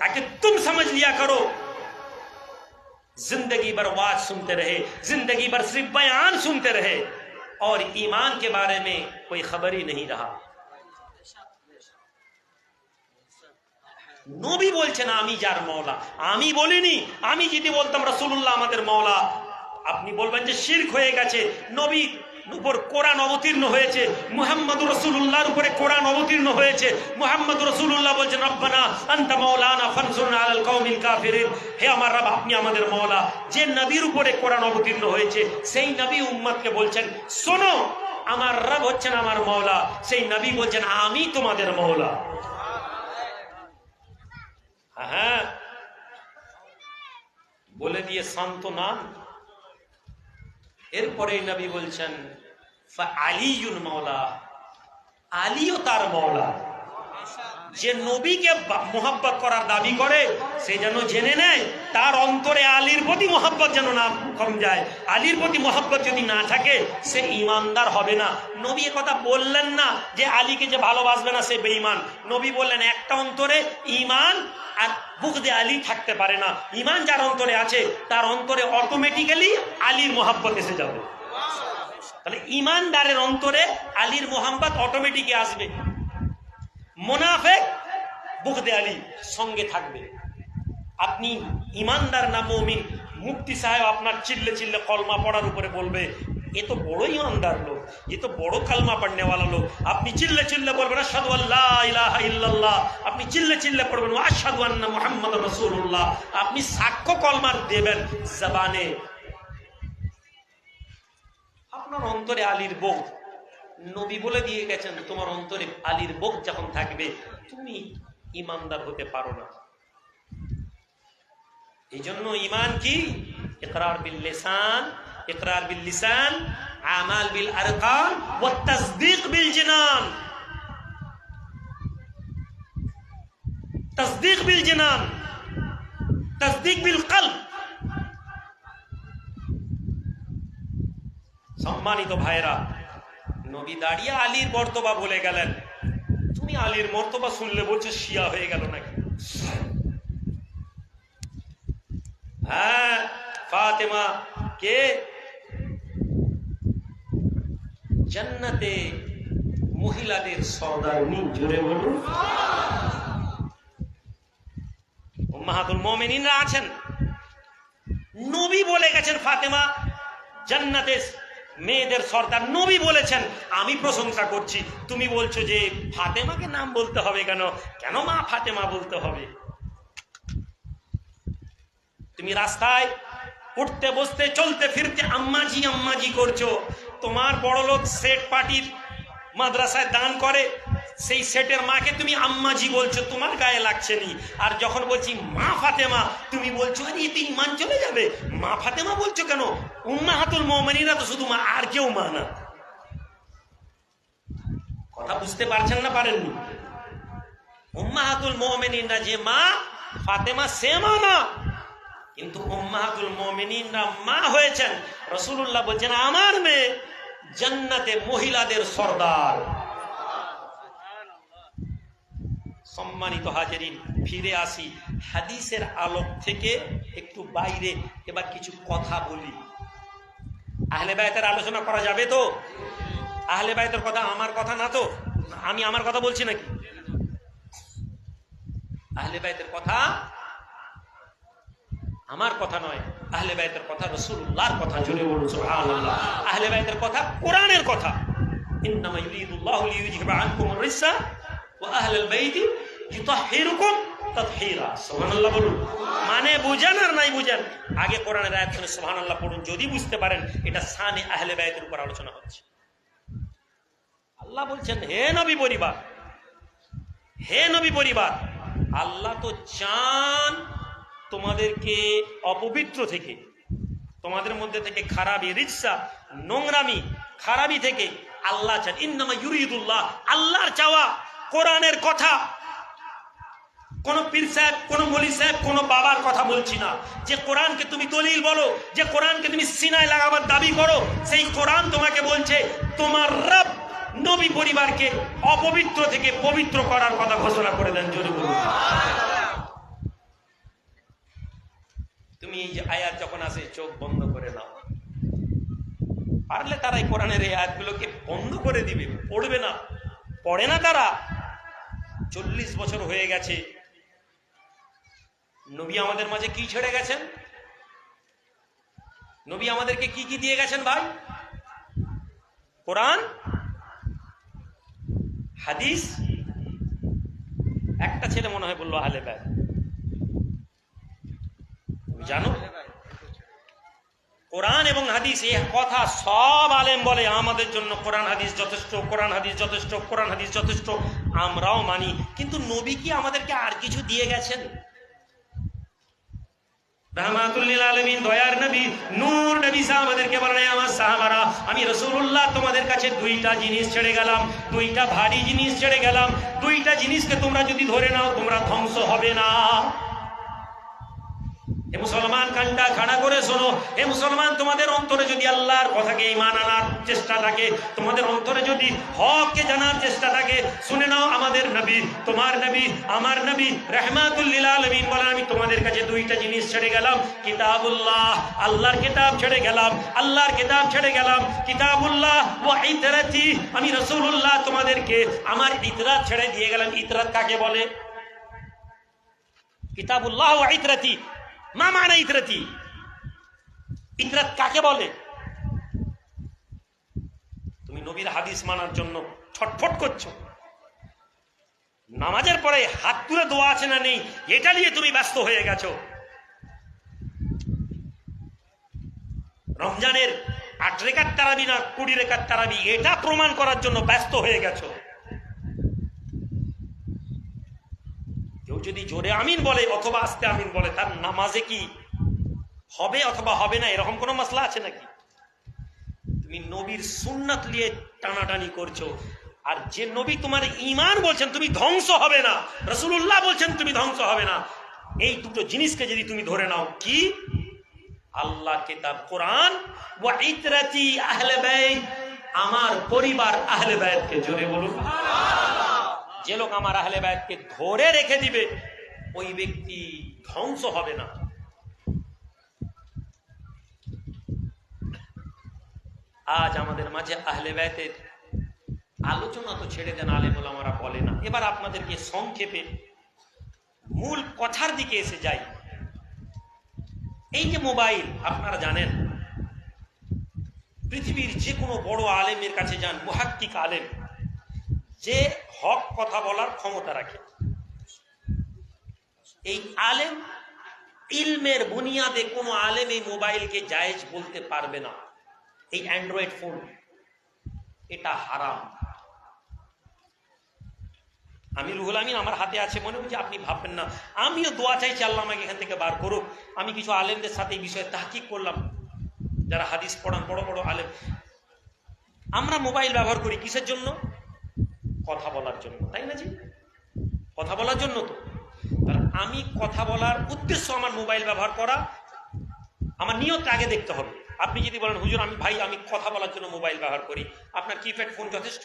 ताकि तुम समझ लिया करो जिंदगी भर वाज सुनते रहे, जिंदगी भर सिर्फ बयान सुनते रहे और ईमान के बारे में कोई खबर ही नहीं रहा। নবী বলছেন আমি যার মওলা, আমি বলিনি। আমি যদি বলতাম রাসূলুল্লাহ আমাদের মওলা, আপনি বলবেন যে শিরক হয়ে গেছে। নবী উপর কোরআন অবতীর্ণ হয়েছে, মুহাম্মদুর রাসূলুল্লাহর উপরে কোরআন অবতীর্ণ হয়েছে। মুহাম্মদুর রাসূলুল্লাহ বলছেন রব্বানা আনতা মাওলানা ফানসুরনা আলাল কওমিল কাফিরিন, হে আমার রব আপনি আমাদের মওলা। যে নবীর উপরে কোরআন অবতীর্ণ হয়েছে সেই নবী উম্মতকে বলছেন শোনো আমার রব হচ্ছেন আমার মওলা। সেই নবী বলছেন আমি তোমাদের মওলা। হ্যাঁ বলে দিয়ে শান্ত নাম। এরপরে নবী বলছেন আলিউন মাওলা, আলীও তার মাওলা। যে নবীকে মোহাব্বত করার দাবি করে সে যেন জেনে নেয় তার অন্তরে আলীর প্রতি মোহাব্বত যেন না কম যায়। আলীর প্রতি মোহাব্বত যদি না থাকে সে ঈমানদার হবে না। নবী এ কথা বললেন না যে আলীকে যে ভালোবাসবে না সে বেঈমান। নবী বললেন একটা অন্তরে ঈমান আর বুগদে আলী থাকতে পারে না। ঈমান যার অন্তরে আছে তার অন্তরে অটোমেটিক্যালি আলীর মোহাব্বত এসে যাবে। তাহলে ঈমানদারের অন্তরে আলীর মোহাব্বত অটোমেটিকই আসবে। মুনাফিক বুগদে আলী সঙ্গে থাকবে। আপনি ঈমানদার না মুমিন, মুফতি সাহেব আপনার চিল্লে চিল্লে কলমা পড়ার উপরে বলবে এ তো বড় ঈমানদার লোক, এ তো বড় কালমা পড়নে ওয়ালা লোক। আপনি চিল্লে চিল্লে বলবেন আশহাদু আল্লা ইলাহা ইল্লাল্লাহ, আপনি চিল্লে চিল্লে পড়বেন আশহাদু আন্না মুহাম্মাদুর রাসূলুল্লাহ। আপনি সাক্ষ্য কলমার দেবেন জবানে, আপনার অন্তরে আলীর বোধ। নবী বলে দিয়ে গেছেন তোমার অন্তরে আলীর বোধ যখন থাকবে তুমি ঈমানদার হতে পারো না। এই জন্য ঈমান কি? ইকরার বিল লিসান, ইকরার বিল লিসান, আমাল বিল আরকান ওয়া তাসদীক বিল জিনান। তাসদীক বিল জিনান, তাসদীক বিল কলব। সম্মানিত ভাইরা, নবী দাঁড়িয়ে আলীর মর্তবা বলে গেলেন। তুমি আলীর মর্তবা শুনলে বলছো শিয়া হয়ে গেল নাকি? হ্যাঁ, ফাতেমা কে জান্নাতে মহিলাদের সর্দারনী, জোরে বলুন। উম্মাহাতুল মুমিনিনরা আছেন। নবী বলে গেছেন ফাতেমা জান্নাতে মেয়েদের সর্দার। নবী বলেছেন আমি প্রশংসা করছি। তুমি বলছো যে ফাতেমাকে নাম বলতে হবে কেন? কেন মা ফাতেমা বলতে হবে? তুমি রাস্তায় উঠতে বসতে চলতে ফিরতে আম্মাজি আম্মাজি করছো। তোমার বড় লোক সেট পার্টির মাদ্রাসায় দান করে, সেই সেটের মাকে তুমি আম্মাজি বলছো, তোমার গায়ে লাগছে নি। আর যখন বলছি মা ফাতেমা তুমি বলছো আরে এতে ঈমান চলে যাবে। মা ফাতেমা বলছো কেন? উম্মাহাতুল মুমিনিনা তো শুধু মা, আর কেউ মা না। কথা বুঝতে পারছেন না পারেননি? উম্মাহাতুল মুমিনিনা যে মা, ফাতেমা সে মা না। কিন্তু উম্মাহাতুল মুমিনিনরা মা হয়েছেন। রাসূলুল্লাহ বলছেন আমার মেয়ে জান্নাতে মহিলাদের সর্দার। সম্মানিত হাজিরিন, ফিরে আসি হাদিসের আলোক থেকে একটু বাইরে। এবার কিছু কথা বলি। আহলে বায়তের আলোচনা করা যাবে তো? আহলে বায়তের কথা আমার কথা না তো? আমি আমার কথা বলছি নাকি? আহলে বায়তের কথা আমার কথা নয়, আহলে বায়তের কথা রাসূলুল্লাহর কথা। জোরে বলুন সুবহানাল্লাহ। আহলে বায়তের কথা কোরআনের কথা। ইন্নামা ইউরিদুল্লাহু লিইউযহিবা আনকুমুর রিজসা ওয়া আহলাল বাইতি ইউতাহহিরুকুম তাতহীরা। সুবহানাল্লাহ বলুন। মানে বুঝেন আর নাই বুঝেন, আগে কোরআনের আয়াত শুনে সুবহানাল্লাহ পড়ুন। যদি বুঝতে পারেন এটা শানে আহলে বায়তের উপর আলোচনা হচ্ছে। আল্লাহ বলছেন হে নবী পরিবার, হে নবী পরিবার, আল্লাহ তো চান তোমাদেরকে অপবিত্র থেকে, তোমাদের মধ্যে থেকে খারাপি, রিজসা, নোংরামি, খারাপি থেকে আল্লাহ চান। ইন্নামা ইউরিদুল্লাহ, আল্লাহর চাওয়া কোরআনের কথা। কোন পীর সাহেব, কোন মৌলী সাহেব, কোন বাবার কথা বলছি না। যে কোরআনকে তুমি দলিল বলো, যে কোরআনকে তুমি সিনায় লাগাবার দাবি করো, সেই কোরআন তোমাকে বলছে তোমার রব নবী পরিবারকে অপবিত্র থেকে পবিত্র করার কথা ঘোষণা করে দেন। জোরে বলুন। আয়াত যখন আসে চোখ বন্ধ করে নাও। পারলে তারা এই কোরআনের এই আয়াতগুলোকে বন্ধ করে দিবে, পড়বে না, পড়ে না তারা। 40 বছর হয়ে গেছে, নবী আমাদের মাঝে কি ছেড়ে গেছেন? নবী আমাদেরকে কি কি দিয়ে গেছেন ভাই? কোরআন, হাদিস। একটা ছেলে মনে হয় বললো আহলে বাইত, জানো কোরআন এবং হাদিস এই কথা সব আলেম বলে আমাদের জন্য কোরআন হাদিস যথেষ্ট, কোরআন হাদিস যথেষ্ট, কোরআন হাদিস যথেষ্ট, আমরাও মানি। কিন্তু নবী কি আমাদেরকে আর কিছু দিয়ে গেছেন? রাহমাতুল লিল আলামিন, দয়ার নবী, নূর নবী সাহেব আমাদেরকে বলেন, আমার সাহাবারা, আমি রাসূলুল্লাহ তোমাদের কাছে দুইটা জিনিস ছেড়ে গেলাম, দুইটা ভারী জিনিস ছেড়ে গেলাম। দুইটা জিনিসকে তোমরা যদি ধরে নাও তোমরা ধ্বংস হবে না। হে মুসলমান, কানটা খাড়া করে শোনো। হে মুসলমান, তোমাদের অন্তরে যদি আল্লাহর কথাকে ঈমান আনার চেষ্টা থাকে, তোমাদের অন্তরে যদি হককে জানার চেষ্টা থাকে, শুনে নাও, আমাদের নবী, তোমার নবী, আমার নবী রাহমাতুল লিল আলামিন বলেন, আমি তোমাদের কাছে দুইটা জিনিস ছেড়ে গেলাম। কিতাবুল্লাহ, আল্লাহর কিতাব ছেড়ে গেলাম, আল্লাহর কিতাব ছেড়ে গেলাম। কিতাবুল্লাহ ওয়া ইতরাতি, আমি রাসূলুল্লাহ তোমাদেরকে আমার ইতরাত ছেড়ে দিয়ে গেলাম। ইতরাত কাকে বলে? কিতাবুল্লাহ ওয়া ইতরাতি, মা মানে ইতরাতি? ইতরাত কাকে বলে? তুমি নবীর হাদিস মানার জন্য ছটফট করছো, নামাজের পরে হাত তুলে দোয়া আছে না নেই এটা নিয়ে তুমি ব্যস্ত হয়ে গেছো। রমজানের 8 রাকাত তারাবি না 20 রাকাত তারাবি এটা প্রমাণ করার জন্য ব্যস্ত হয়ে গেছো। কেউ যদি জোরে আমিন বলে অথবা আস্তে আমিন বলে, তার নামাজে কি হবে অথবা হবে না এরকম কোনো মাসলা আছে নাকি? তুমি নবীর সুন্নাত নিয়ে টানাটানি করছো, আর যে নবী তোমার ঈমান বলছেন তুমি ধ্বংস হবে না, রাসূলুল্লাহ বলছেন তুমি ধ্বংস হবে না, এই দুটো জিনিসকে যদি তুমি ধরে নাও, কি? আল্লাহ কিতাব কোরআন, ওয়া ইতরাতি আহলে বাইত, আমার পরিবার আহলে বাইতকে, জোরে বলুন সুবহানাল্লাহ। যে লোক আমার আহলে বাইতকে ধরে রেখে দিবে ওই ব্যক্তি ধ্বংস হবে না। আজ আমাদের মাঝে আহলে বাইতের আলোচনা তো ছেড়ে দেন, আলেম ওলামারা বলে না। এবার আপনাদেরকে সংক্ষেপে মূল কথার দিকে এসে যাই। এই যে মোবাইল, আপনারা জানেন পৃথিবীর যে কোনো বড় আলেমের কাছে যান, মুহাক্কিক আলেম, যে হক কথা বলার ক্ষমতা রাখে, এই আলেম ইলমের বুনিয়াদে কোনো আলেম এই মোবাইলকে জায়েজ বলতে পারবে না। এই অ্যান্ড্রয়েড ফোন এটা হারাম। আমি রুহুল আমিন আমার হাতে আছে, মনে হচ্ছে আপনি ভাববেন না, আমিও দোয়া চাইছি আল্লাহ আমাকে এখান থেকে বার করুক। আমি কিছু আলেমদের সাথে এই বিষয়ে তাহকিক করলাম, যারা হাদিস পড়ান, বড় বড় আলেম। আমরা মোবাইল ব্যবহার করি কিসের জন্য? কথা বলার জন্য, তাই না জি? কথা বলার জন্য তো। আমি কথা বলার উদ্দেশ্য আমার মোবাইল ব্যবহার করা, আমার নিয়ত আগে দেখতে হবে। আপনি যদি বলেন হুজুর আমি কথা বলার জন্য মোবাইল ব্যবহার করি, আপনার কিপ্যাড ফোন যথেষ্ট।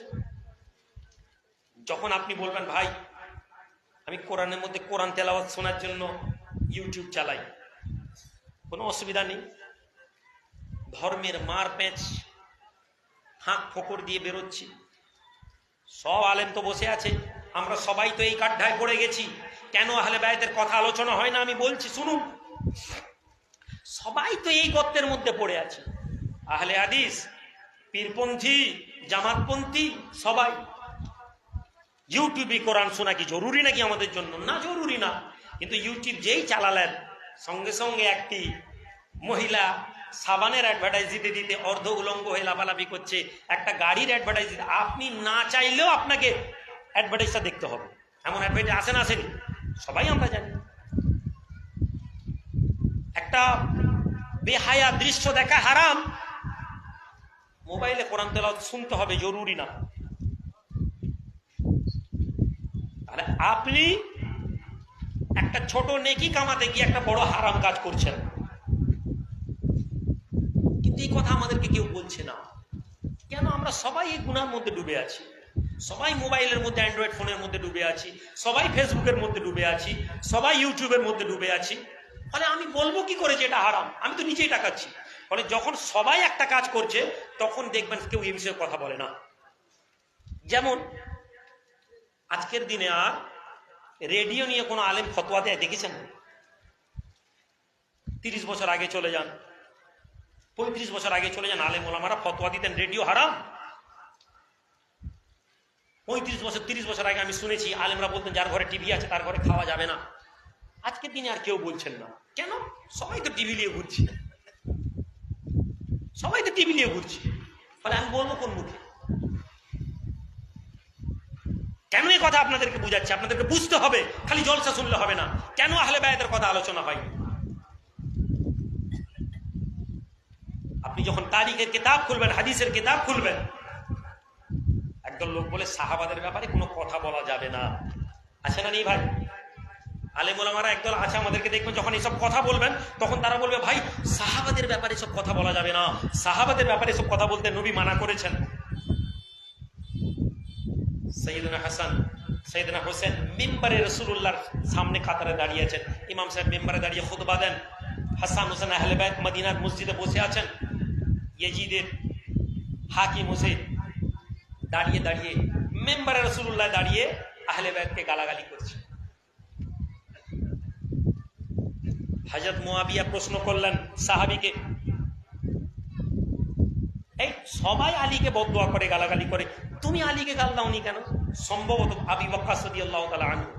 যখন আপনি বলবেন ভাই আমি কোরআনের মধ্যে কোরআন তেলাওয়াত শোনার জন্য ইউটিউব চালাই, কোনো অসুবিধা নেই। ধর্মের মার প্যাঁচ হাঁক ফোকর দিয়ে বেরোচ্ছি, সব আলেম তো বসে আছে, আমরা সবাই তো এই কাঠঢায় পড়ে গেছি। কেন আহলে বাইতের কথা আলোচনা হয় না? আমি বলছি শুনুন, সবাই তো এই গর্তের মধ্যে পড়ে আছে। আহলে হাদিস, পীরপন্থী, জামাতপন্থী, সবাই। ইউটিউবে কোরআন শোনা কি জরুরি নাকি আমাদের জন্য? না, জরুরি না। কিন্তু ইউটিউব যেই চালালেন, সঙ্গে সঙ্গে একটি মহিলা সাবানের অ্যাডভার্টাইজ দিতে দিতে অর্ধ উলঙ্গ হয়ে লাফালাফি করছে, একটা গাড়ির অ্যাডভার্টাইজ দিতে। আপনি না চাইলেও আপনাকে অ্যাডভার্টাইজটা দেখতে হবে। এমন অ্যাডভার্টাইজ আসে না, আসেনি? সবাই আমরা জানি। একটা বেহায়া দৃশ্য দেখা হারাম, মোবাইলে কোরআন তেলাওয়াত শুনতে হবে, জরুরি না। তাহলে আপনি একটা ছোট নেকি কামাতে গিয়ে একটা বড় হারাম কাজ করছেন, কিন্তু এই কথা আমাদেরকে কেউ বলছে না। কেন? আমরা সবাই এই গুনার মধ্যে ডুবে আছি, সবাই মোবাইলের মধ্যে, অ্যান্ড্রয়েড ফোনের মধ্যে ডুবে আছি, সবাই ফেসবুকের মধ্যে ডুবে আছি, সবাই ইউটিউবের মধ্যে ডুবে আছি। ফলে আমি বলবো কি করে যে এটা হারাম, আমি তো নিজেই টাকাচ্ছি। ফলে যখন সবাই একটা কাজ করছে তখন দেখবেন কেউ এই বিষয়ে কথা বলে না। যেমন আজকের দিনে আর রেডিও নিয়ে কোনো আলেম ফতোয়া দেয় দেখেছেন? 30 বছর আগে চলে যান, 35 বছর আগে চলে যান, আলেম ওলামারা ফতোয়া দিতেন রেডিও হারাম। 35 বছর 30 বছর আগে আমি শুনেছি আলেমরা বলতেন যার ঘরে টিভি আছে তার ঘরে খাওয়া যাবে না। আজকের দিনে আর কেউ বলছেন না। কেন? সবাই তো টিভি নিয়ে ঘুরছে, সবাই তো টিভি নিয়ে ঘুরছে। ফলে আমি বলবো কোন মুখে? কেন এই কথা আপনাদেরকে বুঝাচ্ছি? আপনাদেরকে বুঝতে হবে, খালি জলসা শুনলে হবে না। কেন আহলে বায়াতের কথা আলোচনা হয়? আপনি যখন তারিখের কিতাব খুলবেন, হাদিসের কিতাব খুলবেন, একদল লোক বলে সাহাবাদের ব্যাপারে কোনো কথা বলা যাবে না। আছে না নেই ভাই? আলেম ওলামারা একদল আছে, আমাদেরকে দেখবেন যখন এসব কথা বলবেন তখন তারা বলবে ভাই সাহাবাদের ব্যাপারে সব কথা বলা যাবে না, সাহাবাদের ব্যাপারে সব কথা বলতে নবী মানা করেছেন। সৈয়দনা হাসান, সৈয়দনা হোসেন মিম্বারে রাসূলুল্লাহর সামনে কাতারে দাঁড়িয়ে আছেন। ইমাম সাহেব মিম্বারে দাঁড়িয়ে খুতবা দেন। হাসান হোসেন আহলে বাইত মদিনার মসজিদে বসে আছেন। ইয়াজিদের হাকিম হোসেন দাঁড়িয়ে দাঁড়িয়ে মিম্বারে রাসূলুল্লাহ দাঁড়িয়ে আহলে বাইতকে গালাগালি করছে। হযরত মুয়াবিয়া প্রশ্ন করলেন সাহাবীকে, এই সবাই আলীকে বদদুয়া করে, গালাগালি করে, তুমি আলীকে গাল দাওনি কেন? সম্ভবত আবু বকর রাদিয়াল্লাহু তাআলা আনহু।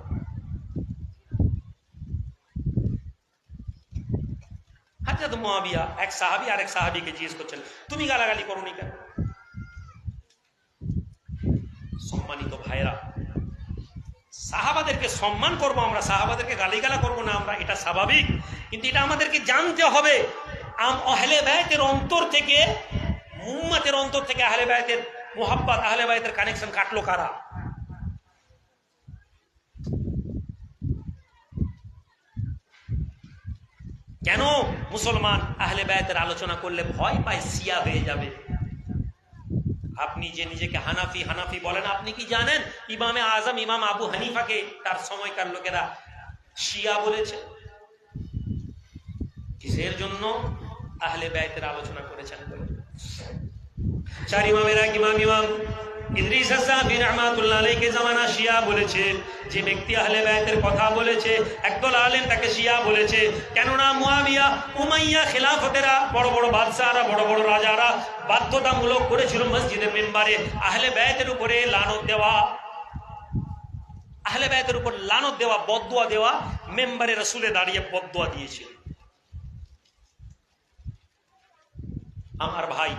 হযরত মুয়াবিয়া এক সাহাবী আর এক সাহাবীকে জিজ্ঞেস করছেন তুমি গালাগালি করোনি কেন? সম্মানিত ভাইরা, সাহাবাদেরকে সম্মান করব আমরা, সাহাবাদেরকে গালিগালা করব না আমরা, এটা স্বাভাবিক। কিন্তু এটা আমাদেরকে জানতে হবে আহলে বায়তের অন্তর থেকে, উম্মতের অন্তর থেকে আহলে বায়তের মুহাব্বত, আহলে বায়তের কানেকশন কাটলো কারা? কেন মুসলমান আহলে বায়তের আলোচনা করলে ভয় পায় শিয়া হয়ে যাবে? আপনি যে নিজেকে হানাফি হানাফি বলেন, আপনি কি জানেন ইমামে আজম ইমাম আবু হানিফাকে তার সময়কার লোকেরা শিয়া বলেছে? কিসের জন্য? আহলে বায়তের আলোচনা করেছেন বলে। চার ইমামের এক ইমাম ইদ্রিস আয-যাবি রাহমাতুল্লাহ আলাইহি জামানা শিয়া বলেছে। যে ব্যক্তি আহলে বায়তের কথা বলেছে একদল আলেম তাকে শিয়া বলেছে। কেননা মুয়াবিয়া, উমাইয়া খিলাফতেরা, বড় বড় বাদশাহরা, বড় বড় রাজারা বাধ্যতামূলক করেছিল মসজিদের মিম্বারে আহলে বায়তের উপরে লানত দেওয়া, আহলে বায়তের উপর লানত দেওয়া, বদদুয়া দেওয়া। মিম্বারে রাসূলে দাঁড়িয়ে বদদুয়া দিয়েছিল। আমার ভাই,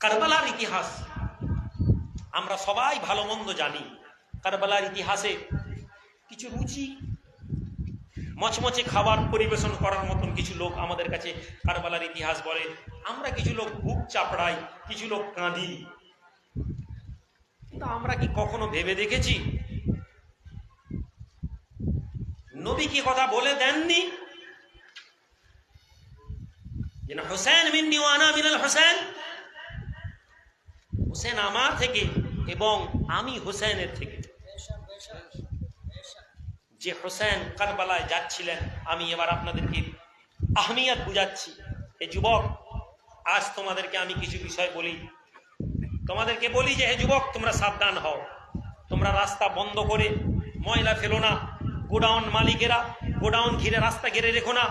কারবালার ইতিহাস আমরা সবাই ভালো মন্দ জানি। কারবালার ইতিহাসে কিছু রুচি মচমচে খাবার পরিবেশন করার মতন কিছু লোক আমাদের কাছে কারবালার ইতিহাস বলে। আমরা কিছু লোক বুক চাপড়াই, কিছু লোক কাঁদি। কিন্তু আমরা কি কখনো ভেবে দেখেছি নবী কি কথা বলে দেননি যে না হোসেন মিন্নি ওয়া আনা মিনাল হোসেন, হোসেন আমার থেকে এবং আমি হোসেনের থেকে। যে হোসেন কারবালায় যাচ্ছিলেন, আমি এবার আপনাদেরকে আহমিয়ত বুঝাচ্ছি। এই যুবক, আজ তোমাদেরকে আমি কিছু বিষয় বলি, তোমাদেরকে বলি যে হে যুবক তোমরা সাবধান হও। তোমরা রাস্তা বন্ধ করে ময়লা ফেলো না, গোডাউন মালিকেরা গোডাউন ঘিরে রাস্তা ঘিরে রেখো না,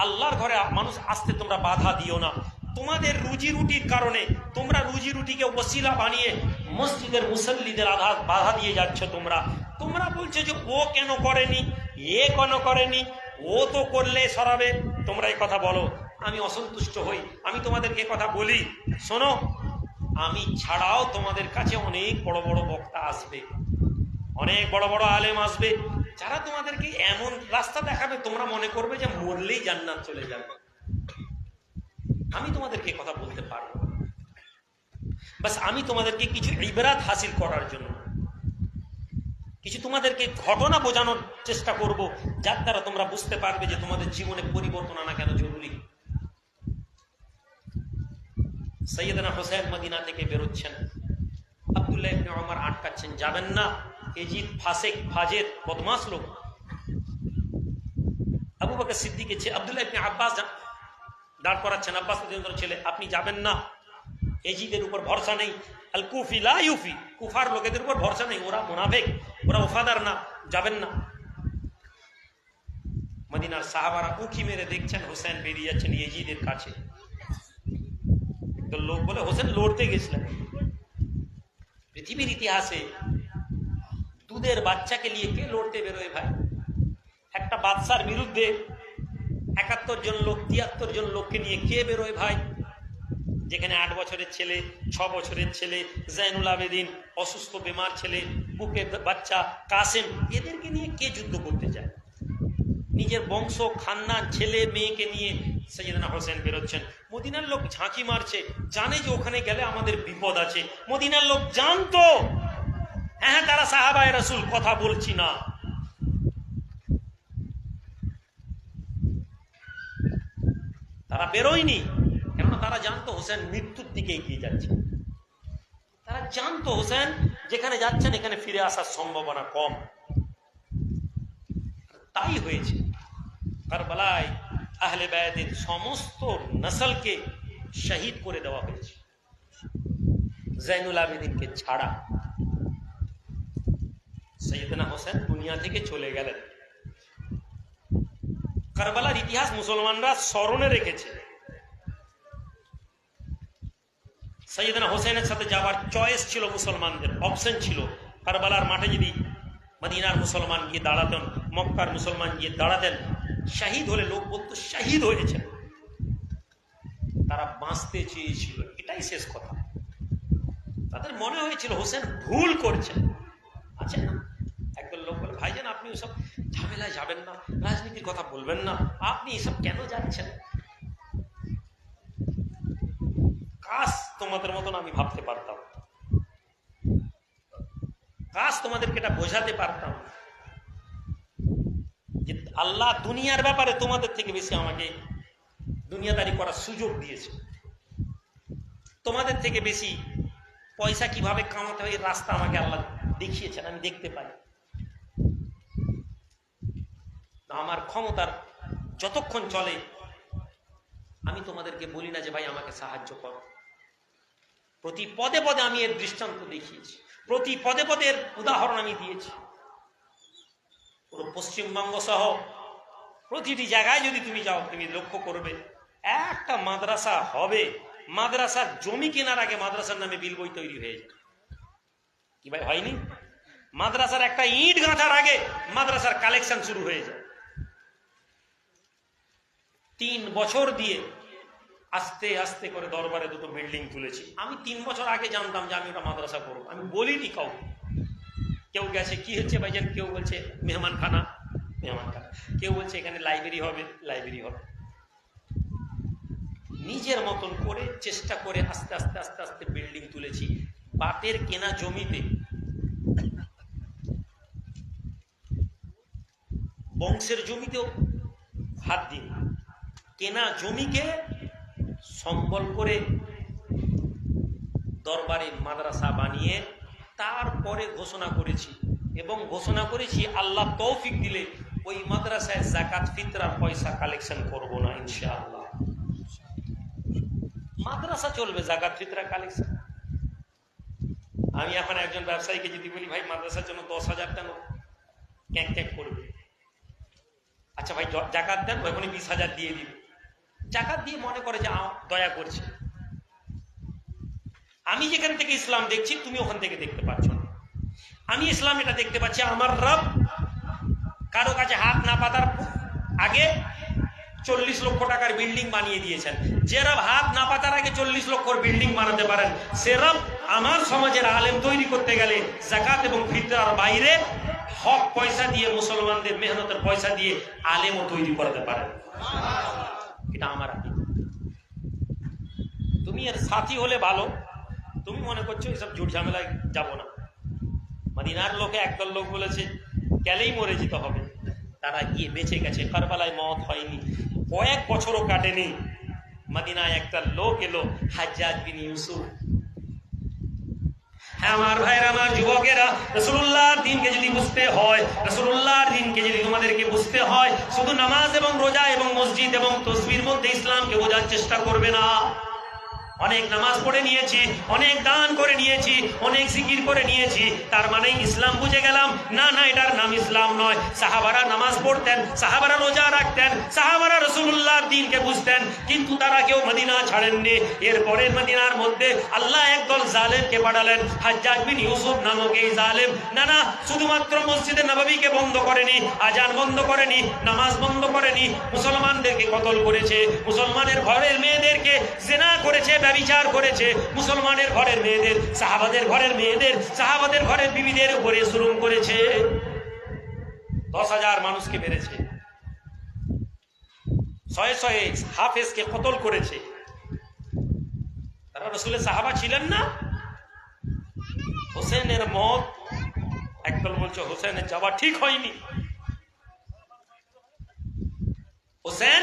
আল্লাহর ঘরে মানুষ আসতে তোমরা বাধা দিও না। তোমাদের রুজি রুটির কারণে তোমরা রুজি রুটিকে ওসিলা বানিয়ে মসজিদের মুসল্লিদের বাধা দিয়ে যাচ্ছ। তোমরা বলছো যে ও কেন করেনি, এ কেন করেনি, ও তো করলে সরাবে। তোমরা এই কথা বলো, আমি অসন্তুষ্ট হই। আমি তোমাদেরকে কথা বলি, শোনো, আমি ছাড়াও তোমাদের কাছে অনেক বড় বড় বক্তা আসবে, অনেক বড় বড় আলেম আসবে, যারা তোমাদেরকে এমন রাস্তা দেখাবে তোমরা মনে করবে যে মরলেই জান্নাত চলে যাবে। আমি তোমাদেরকে কথা বলতে পারবো, বাস আমি তোমাদেরকে কিছু ইবরাত হাসিল করার জন্য কিছু তোমাদেরকে ঘটনা বোঝানোর চেষ্টা করব, যার দ্বারা তোমরা বুঝতে পারবে যে তোমাদের জীবনে পরিবর্তন আনা কেন জরুরি। সৈয়দনা হোসেন মদিনা থেকে বেরোচ্ছেন, আব্দুল্লাহ ইবনে ওমর আটকাচ্ছেন, যাবেন না, এজিদ ফাসেক ফাজের বদমাস লোক। বকর সিদ্দিকের ছেলে আব্দুল্লাহ ইবনে আব্বাস দাঁড় করাচ্ছেন, আব্বাস রাদিয়াল্লাহু ছেলে, আপনি যাবেন না, এজিদের উপর ভরসা নেই, আল কুফি লা ইউফি, কুফার লোকেদের উপর ভরসা নেই, ওরা মুনাফিক, ওরা ওফাদার না, যাবেন না। মদিনার সাহাবারা উঁকি মেরে দেখছেন হোসেন বেরিয়ে যাচ্ছেন এজিদের কাছে। তো লোক বলে, হোসেন লড়তে গেছিলেন। পৃথিবীর ইতিহাসে দুধের বাচ্চাকে নিয়ে কে লড়তে বেরোয় ভাই? একটা বাদশার বিরুদ্ধে 71 জন লোক, 73 জন লোককে নিয়ে কে বেরোয় ভাই? যেখানে 8 বছরের ছেলে, 6 বছরের ছেলে, জাইনুল আবেদিন, অসুস্থ বেমার ছেলে, বুকের বাচ্চা কাসেম, এদেরকে নিয়ে কে যুদ্ধ করতে যায়? নিজের বংশ খানদান ছেলে মেয়েকে নিয়ে সাইয়েদনা হোসেন বেরোচ্ছেন। মদিনার লোক ঝাঁকি মারছে, জানে যে ওখানে গেলে আমাদের বিপদ আছে। মদিনার লোক জানতো, হ্যাঁ তারা সাহাবায়ে রাসূল, কথা বলছি না, তারা বেরোয়নি, কেননা তারা জানতো হোসেন মৃত্যুর দিকে এগিয়ে যাচ্ছে। তারা জানতো হোসেন যেখানে যাচ্ছেন এখানে ফিরে আসার সম্ভাবনা কম। তাই হয়েছে কারবালায় আহলে বায়তের সমস্ত নসলকে শহীদ করে দেওয়া হয়েছে, জাইনুল আবেদিনকে ছাড়া। সৈয়দনা হোসেন দুনিয়া থেকে চলে গেলেন। কারবালার ইতিহাস মুসলমানরা স্মরণে রেখেছে। সৈয়দনা হোসেনের সাথে যাওয়ার চয়েস ছিল মুসলমানদের, অপশন ছিল। কারবালার মাঠে যদি মদিনার মুসলমান গিয়ে দাঁড়াতেন, মক্কার মুসলমান গিয়ে দাঁড়াতেন, শহীদ হলে লোক বলতো শহীদ হয়েছে। তারা বাঁচতে চেয়েছিল, এটাই শেষ কথা। তাদের মনে হয়েছিল হোসেন ভুল করছেন। আছে না একদল লোক বলে, ভাইজান আপনি ওসব ঝামেলায় যাবেন না, রাজনীতির কথা বলবেন না, আপনি এসব কেন যাচ্ছেন? কাশ তোমাদের মতন আমি ভাবতে পারতাম, কাশ তোমাদেরকে এটা বোঝাতে পারতাম যে আল্লাহ দুনিয়ার ব্যাপারে তোমাদের থেকে বেশি আমাকে দুনিয়াদারি করার সুযোগ দিয়েছে। তোমাদের থেকে বেশি পয়সা কিভাবে কামাতে হয় রাস্তা আমাকে আল্লাহ দেখিয়েছেন, আমি দেখতে পাই। আমার ক্ষমতার যতক্ষণ চলে আমি তোমাদেরকে বলি না যে ভাই আমাকে সাহায্য করো। প্রতি পদে পদে আমি এর দৃষ্টান্ত দেখিয়েছি, প্রতি পদে পদে এর উদাহরণ আমি দিয়েছি। পুরো পশ্চিমবঙ্গ সহ প্রতিটি জায়গায় যদি তুমি যাও, তুমি লক্ষ্য করবে একটা মাদ্রাসা হবে, মাদ্রাসার জমি কেনার আগে মাদ্রাসার নামে বিল বই তৈরি হয়ে যায়। কি ভাই হয়নি? মাদ্রাসার একটা ইট গাঁথার আগে মাদ্রাসার কালেকশন শুরু হয়ে যায়। 3 বছর দিয়ে আস্তে আস্তে করে দরবারে 2টো বিল্ডিং তুলেছি। আমি 3 বছর আগে জানতাম যে আমি ওটা মাদ্রাসা করবো, আমি বলিনি কাউকে। কেউ গেছে কি হচ্ছে ভাইজান, কেউ বলছে মেহমানখানা, মেহমানখানা, কেউ বলছে এখানে লাইব্রেরি হবে, লাইব্রেরি হবে। নিজের মতন করে চেষ্টা করে আস্তে আস্তে আস্তে আস্তে বিল্ডিং তুলেছি। বাপের কেনা জমিতে, বংশের জমিতেও হাত দিন, কেনা জমিকে সম্বল করে দরবারে মাদ্রাসা বানিয়ে তারপরে ঘোষণা করেছি, এবং ঘোষণা করেছি আল্লাহ তৌফিক দিলে ওই মাদ্রাসায় যাকাত ফিতরার পয়সা কালেকশন করব না ইনশাআল্লাহ। মাদ্রাসা চলবে, যাকাত ফিতরা কালেকশন। আমি এখন একজন ব্যবসায়ীকে যদি বলি ভাই মাদ্রাসার জন্য 10,000 দেন, ক্যাঁক ক্যাঁক করবে। আচ্ছা ভাই জাকাত দেন, ওখানে 20,000 দিয়ে দিবে। জাকাত দিয়ে মনে করে যে দয়া করছে। আমি যেখান থেকে ইসলাম দেখছি তুমি ওখান থেকে দেখতে পাচ্ছ না। আমি ইসলাম এটা দেখতে পাচ্ছি, আমার রব কারো কাছে হাত না পাতার আগে 40 লক্ষ টাকার বিল্ডিং বানিয়ে দিয়েছেন। যে রব হাত না পাতার আগে 40 লক্ষর বিল্ডিং বানাতে পারেন, সে রব আমার সমাজের আলেম তৈরি করতে গেলে যাকাত এবং ফিতরার বাইরে হক পয়সা দিয়ে, মুসলমানদের মেহনতের পয়সা দিয়ে আলেমও তৈরি করতে পারেন। এটা আমার আকীদা। তুমি এর সাথী হলে ভালো, তুমি মনে করছো এসব ঝুট ঝামেলায় যাবো না। মদিনার লোকে একদল লোক বলেছে গেলেই মরে যেতে হবে, তারা গিয়ে বেঁচে গেছে। কারবালায় মওত হয়নি, কয়েক বছরও কাটেনি। মদিনায় একটা লোক এলো, হাজ্জাজ বিন ইউসুফ। হ্যাঁ আমার ভাইরা, আমার যুবকেরা, রাসূলুল্লাহর দ্বীনকে যদি বুঝতে হয়, রাসূলুল্লাহর দ্বীনকে যদি তোমাদেরকে বুঝতে হয়, শুধু নামাজ এবং রোজা এবং মসজিদ এবং তাসবিহর মধ্যে ইসলামকে বোঝার চেষ্টা করবে না। অনেক নামাজ পড়ে নিয়েছি, অনেক দান করে নিয়েছি, অনেক জিকির করে নিয়েছি, তার মানে ইসলাম বুঝে গেলাম? না না, এটার নাম ইসলাম নয়। সাহাবারা নামাজ পড়তেন, সাহাবারা রোজা রাখতেন, সাহাবারা রাসূলুল্লাহর দ্বীনকে বুঝতেন, কিন্তু তারা কেউ মদিনা ছাড়েননি। এরপরে মদিনার মধ্যে আল্লাহ একদল জালেমকে পাঠালেন, হাজ্জাজ বিন ইউসুফ নামক এই জালেম। না না, শুধুমাত্র মসজিদে নববীকে বন্ধ করেনি, আজান বন্ধ করেনি, নামাজ বন্ধ করেনি, মুসলমানদেরকে কতল করেছে, মুসলমানের ঘরের মেয়েদেরকে জিনা করেছে, বিচার করেছে, মুসলমানের ঘরের মেয়েদের, সাহাবাদের ঘরের মেয়েদের, সাহাবাদের ঘরের বিবিদের উপরে জুলুম করেছে। 10,000 মানুষকে মেরেছে, শয়ে শয়ে হাফেজকে কতল করেছে। তারা রাসূলের সাহাবা ছিলেন না? হোসেনের মত, একদল বলছে হোসেনের যাওয়া ঠিক হয়নি। হোসেন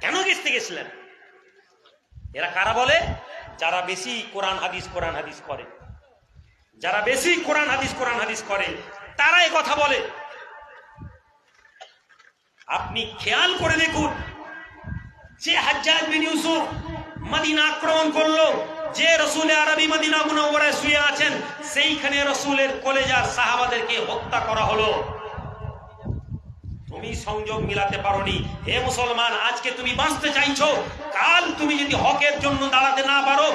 কেন গেছতে গেছিলেন? এরা কারা বলে? যারা বেশি কোরআন হাদিস করে, যারা বেশি কোরআন হাদিস করে তারা এই কথা বলে। আপনি খেয়াল করে দেখুন, যে হাজ্জাজ বিন ইউসুফ মদিনা আক্রমণ করলো, যে রসুল আরবি মদিনা মুনাওয়ারায় শুয়ে আছেন, সেইখানে রসুলের কলেজার সাহাবাদেরকে হত্যা করা হলো। তুমি সংযোগ মিলাতে পারোনি। হে মুসলমান, আজকে তুমি বাঁচতে চাইছো, কাল তুমি যদি হকের জন্য দাঁড়াতে না পারো,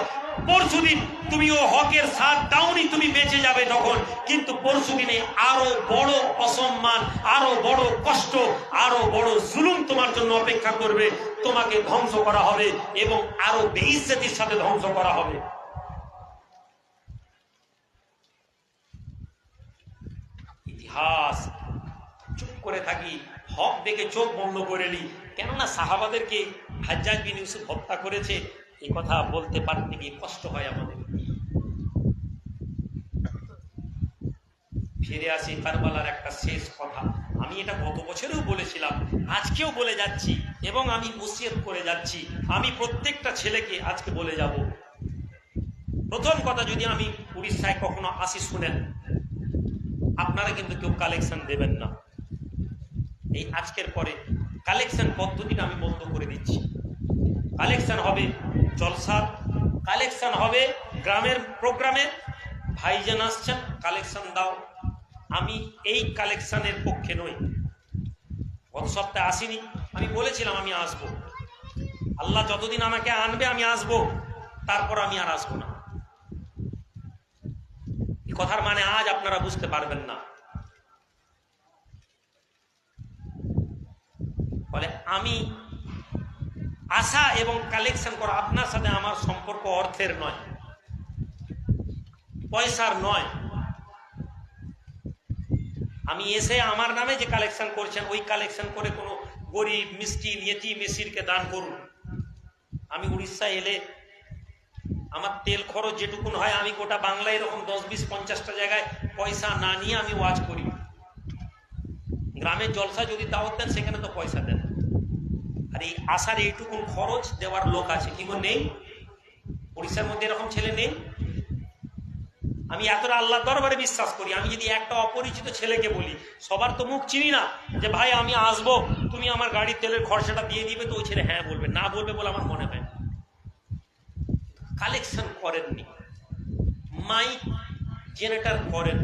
পরশুদিন তুমি ও হকের সাথ দাওনি, তুমি বেঁচে যাবে তখন। কিন্তু পরশুদিনে আরো বড় অসম্মান, আরো বড় কষ্ট, আরো বড় জুলুম তোমার জন্য অপেক্ষা করবে। তোমাকে ধ্বংস করা হবে এবং আরো বেইজ্জতির সাথে ধ্বংস করা হবে। ইতিহাস চুপ করে থাকি, হক দেখে চোখ বন্ধ করে নি। কেননা সাহাবাদেরকে হাজ্জাজ বিন ইউসুফ হত্যা করেছে, এই কথা বলতে পারতে গিয়ে কষ্ট হয় আমাদের। ফিরে আসি কারবালার একটা শেষ কথা। আমি এটা গত বছরেও বলেছিলাম, আজকেও বলে যাচ্ছি এবং আমি ওসিয়ত করে যাচ্ছি। আমি প্রত্যেকটা ছেলেকে আজকে বলে যাব। প্রথম কথা, যদি আমি উড়িষ্যায় কখনো আসি শুনেন, আপনারা কিন্তু কেউ কালেকশন দেবেন না। এই আজকের পরে কালেকশন পদ্ধতিটা আমি বন্ধ করে দিচ্ছি। কালেকশন হবে জলসার, কালেকশন হবে গ্রামের প্রোগ্রামে, ভাইজান আসছেন কালেকশন দাও। আমি এই কালেকশনের পক্ষে নই। গত সপ্তাহে আসিনি, আমি বলেছিলাম আমি আসবো। আল্লাহ যতদিন আমাকে আনবে আমি আসবো, তারপর আমি আর আসবো না। এই কথার মানে আজ আপনারা বুঝতে পারবেন না। বলে আমি আসা এবং কালেকশন করা, আপনার সাথে আমার সম্পর্ক অর্থের নয়, পয়সার নয়। আমি এসে আমার নামে যে কালেকশন করছেন, ওই কালেকশন করে কোনো গরিব মিসকিন ইয়েতিম মিসিরকে দান করুন। আমি উড়িষ্যায় এলে আমার তেল খরচ যেটুকুন হয়, আমি গোটা বাংলায় এরকম 10, 20, 50টা জায়গায় পয়সা না নিয়ে আমি ওয়াজ করি। গ্রামের জলসা যদি দাওয়াত দেন, সেখানে তো পয়সা দেন। আর এই আসার এইটুকুন খরচ দেওয়ার লোক আছে কি নেই? উড়িষ্যার মধ্যে এরকম ছেলে নেই। আমি এতটা আল্লাহর দরবারে বিশ্বাস করি, আমি যদি একটা অপরিচিত ছেলেকে বলি, সবার তো মুখ চিনি না, যে ভাই আমি আসবো, তুমি আমার গাড়ির তেলের খরচাটা দিয়ে দিবে, তো ওই ছেলে হ্যাঁ বলবে, না বলবে বলে আমার মনে হয়। কালেকশন করেননি, মাইক জেনারেটর করেন।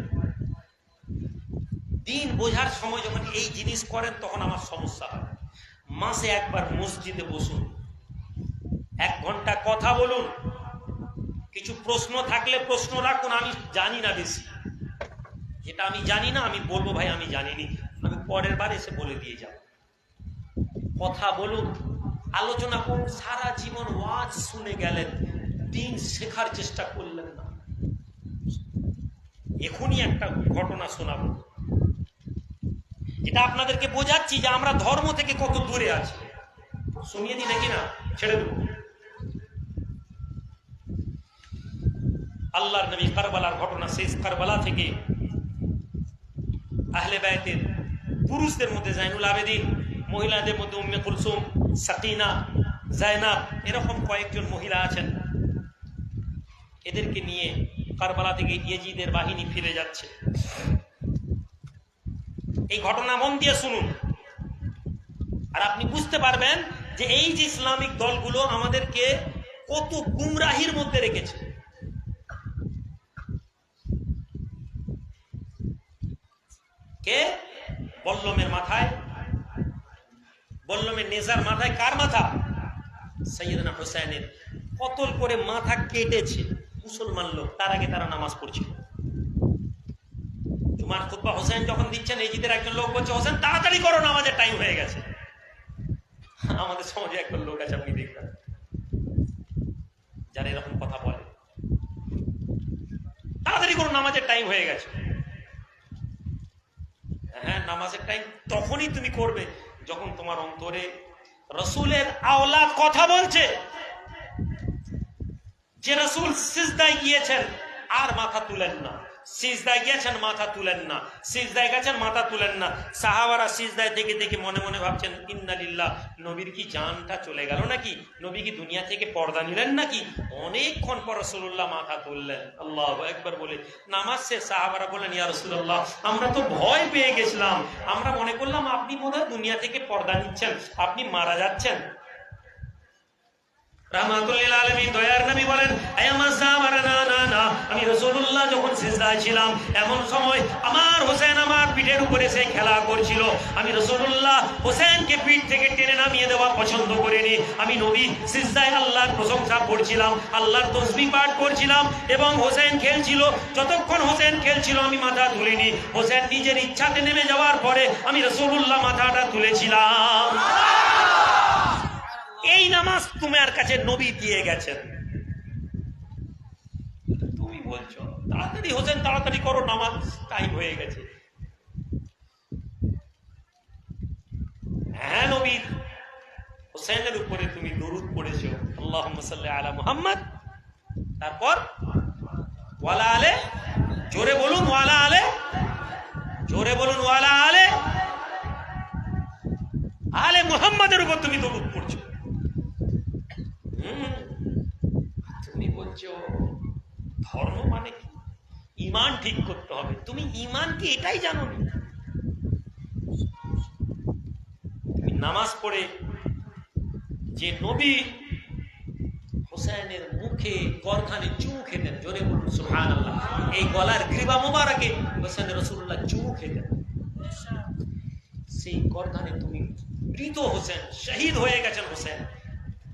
দিন বোঝার সময় যখন এই জিনিস করেন, তখন আমার সমস্যা হয়। মাসে একবার মসজিদে বসুন, 1 ঘন্টা কথা বলুন, কিছু প্রশ্ন থাকলে প্রশ্ন রাখুন। আমি জানি না বেশি, যেটা আমি জানি না আমি বলবো ভাই আমি জানিনি, আমি পরের বার এসে বলে দিয়ে যাব। কথা বলুন, আলোচনা করুন। সারা জীবন ওয়াজ শুনে গেলেন, দিন শেখার চেষ্টা করলেন না। এখনই একটা ঘটনা শোনাবো, যেটা আপনাদেরকে বোঝাচ্ছি যে আমরা ধর্ম থেকে কত দূরে আছি। শুনিয়ে দিই নাকি না? ছেড়ে দেব। আল্লাহর নবী কারবালার ঘটনা, শেষ কারবালা থেকে আহলে বাইতের পুরুষদের মধ্যে জাইনুল আবেদিন, মহিলাদের মধ্যে উম্মে কুলসুম, সাকিনা, জায়নাব, এরকম কয়েকজন মহিলা আছেন। এদেরকে নিয়ে কারবালা থেকে ইয়েজিদের বাহিনী ফিরে যাচ্ছে। এই ঘটনা মন দিয়ে শুনুন, আর আপনি বুঝতে পারবেন যে এই যে ইসলামিক দলগুলো আমাদেরকে কত গুমরাহির মধ্যে রেখেছে। কে? বল্লমের মাথায়, বল্লমের নেজার মাথায় কার মাথা? সৈয়দনা হুসাইনের। কতল করে মাথা কেটেছে মুসলমান লোক, তার আগে তারা নামাজ পড়ছিল। জুমার খুতবা হোসেন যখন দিচ্ছেন, ইজিদের একজন লোক বলছে, হোসেন তাড়াতাড়ি করো, নামাজের টাইম হয়ে গেছে। আমাদের সমাজে একজন লোক আছে, আপনি দেখবেন, যারা এরকম কথা বলে, তাড়াতাড়ি করো, নামাজের টাইম হয়ে গেছে। হ্যাঁ, নামাজের টাইম তখনই তুমি করবে যখন তোমার অন্তরে রসুলের আওলাদ কথা বলছে। যে রসুল সিজদায় গিয়েছেন আর মাথা তুলেন না, সিজদায় গিয়েছেন মাথা তুলেন না, সিজদায় গেছেন মাথা তুলেন না। সাহাবারা সিজদায় থেকে দেখে মনে মনে ভাবছেন, ইন্না লিল্লাহ, নবীর কি জানটা চলে গেল নাকি? নবী কি দুনিয়া থেকে পর্দা নিলেন নাকি? অনেকক্ষণ পর রাসূলুল্লাহ মাথা তুললেন, আল্লাহু আকবার বলে। নামাজ শেষ, সাহাবারা বললেন, ইয়া রাসূলুল্লাহ, আমরা তো ভয় পেয়ে গেছিলাম, আমরা মনে করলাম আপনি বোধহয় দুনিয়া থেকে পর্দা নিচ্ছেন, আপনি মারা যাচ্ছেন। রাহমাতুল আলামিন দয়ার নবী বলেন, আয় আমার সাহাবারা, না না না, আমি রাসূলুল্লাহ যখন সিজদায় ছিলাম এমন সময় আমার হোসেন আমার পিঠের উপরে সে খেলা করছিল। আমি রাসূলুল্লাহ হোসেনকে পিঠ থেকে টেনে নামিয়ে দেওয়া পছন্দ করিনি। আমি নবী সিজদায় আল্লাহর প্রশংসা করছিলাম, আল্লাহর তাসবিহ পাঠ করছিলাম এবং হোসেন খেলছিল। যতক্ষণ হোসেন খেলছিল আমি মাথা তুলিনি। হোসেন নিজের ইচ্ছাতে নেমে যাওয়ার পরে আমি রাসূলুল্লাহ মাথাটা তুলেছিলাম। এই নামাজ তোমার কাছে নবী দিয়ে গেছেন, তুমি বলছো তাড়াতাড়ি হোসেন তাড়াতাড়ি করো, নামাজ টাইম হয়ে গেছে। হ্যাঁ, নবীর হোসেনের উপরে তুমি দরুদ পড়েছো, আল্লাহুম্মা সাল্লি আলা মুহাম্মদ, তারপর ওয়ালা আলে, জোরে বলুন ওয়ালা আলে, জোরে বলুন ওয়ালা আলে, আলে মুহাম্মাদের উপর তুমি দরুদ পড়ছো। তুমি বলছো ধর্ম মানে কি? ঈমান ঠিক করতে হবে। তুমি ঈমান কি এটাই জানো না? তুমি নামাজ পড়ে যে নবী হোসেনের মুখে গর্দানে চুমু খেতেন, জোরে বলুন সুবহানাল্লাহ, এই গলার গ্রীবা মোবারকে হোসেন রাসূলুল্লাহ চুমু খেতেন, সেই গর্দানে তুমি মৃত হোসেন, শহীদ হয়ে গেছেন হোসেন।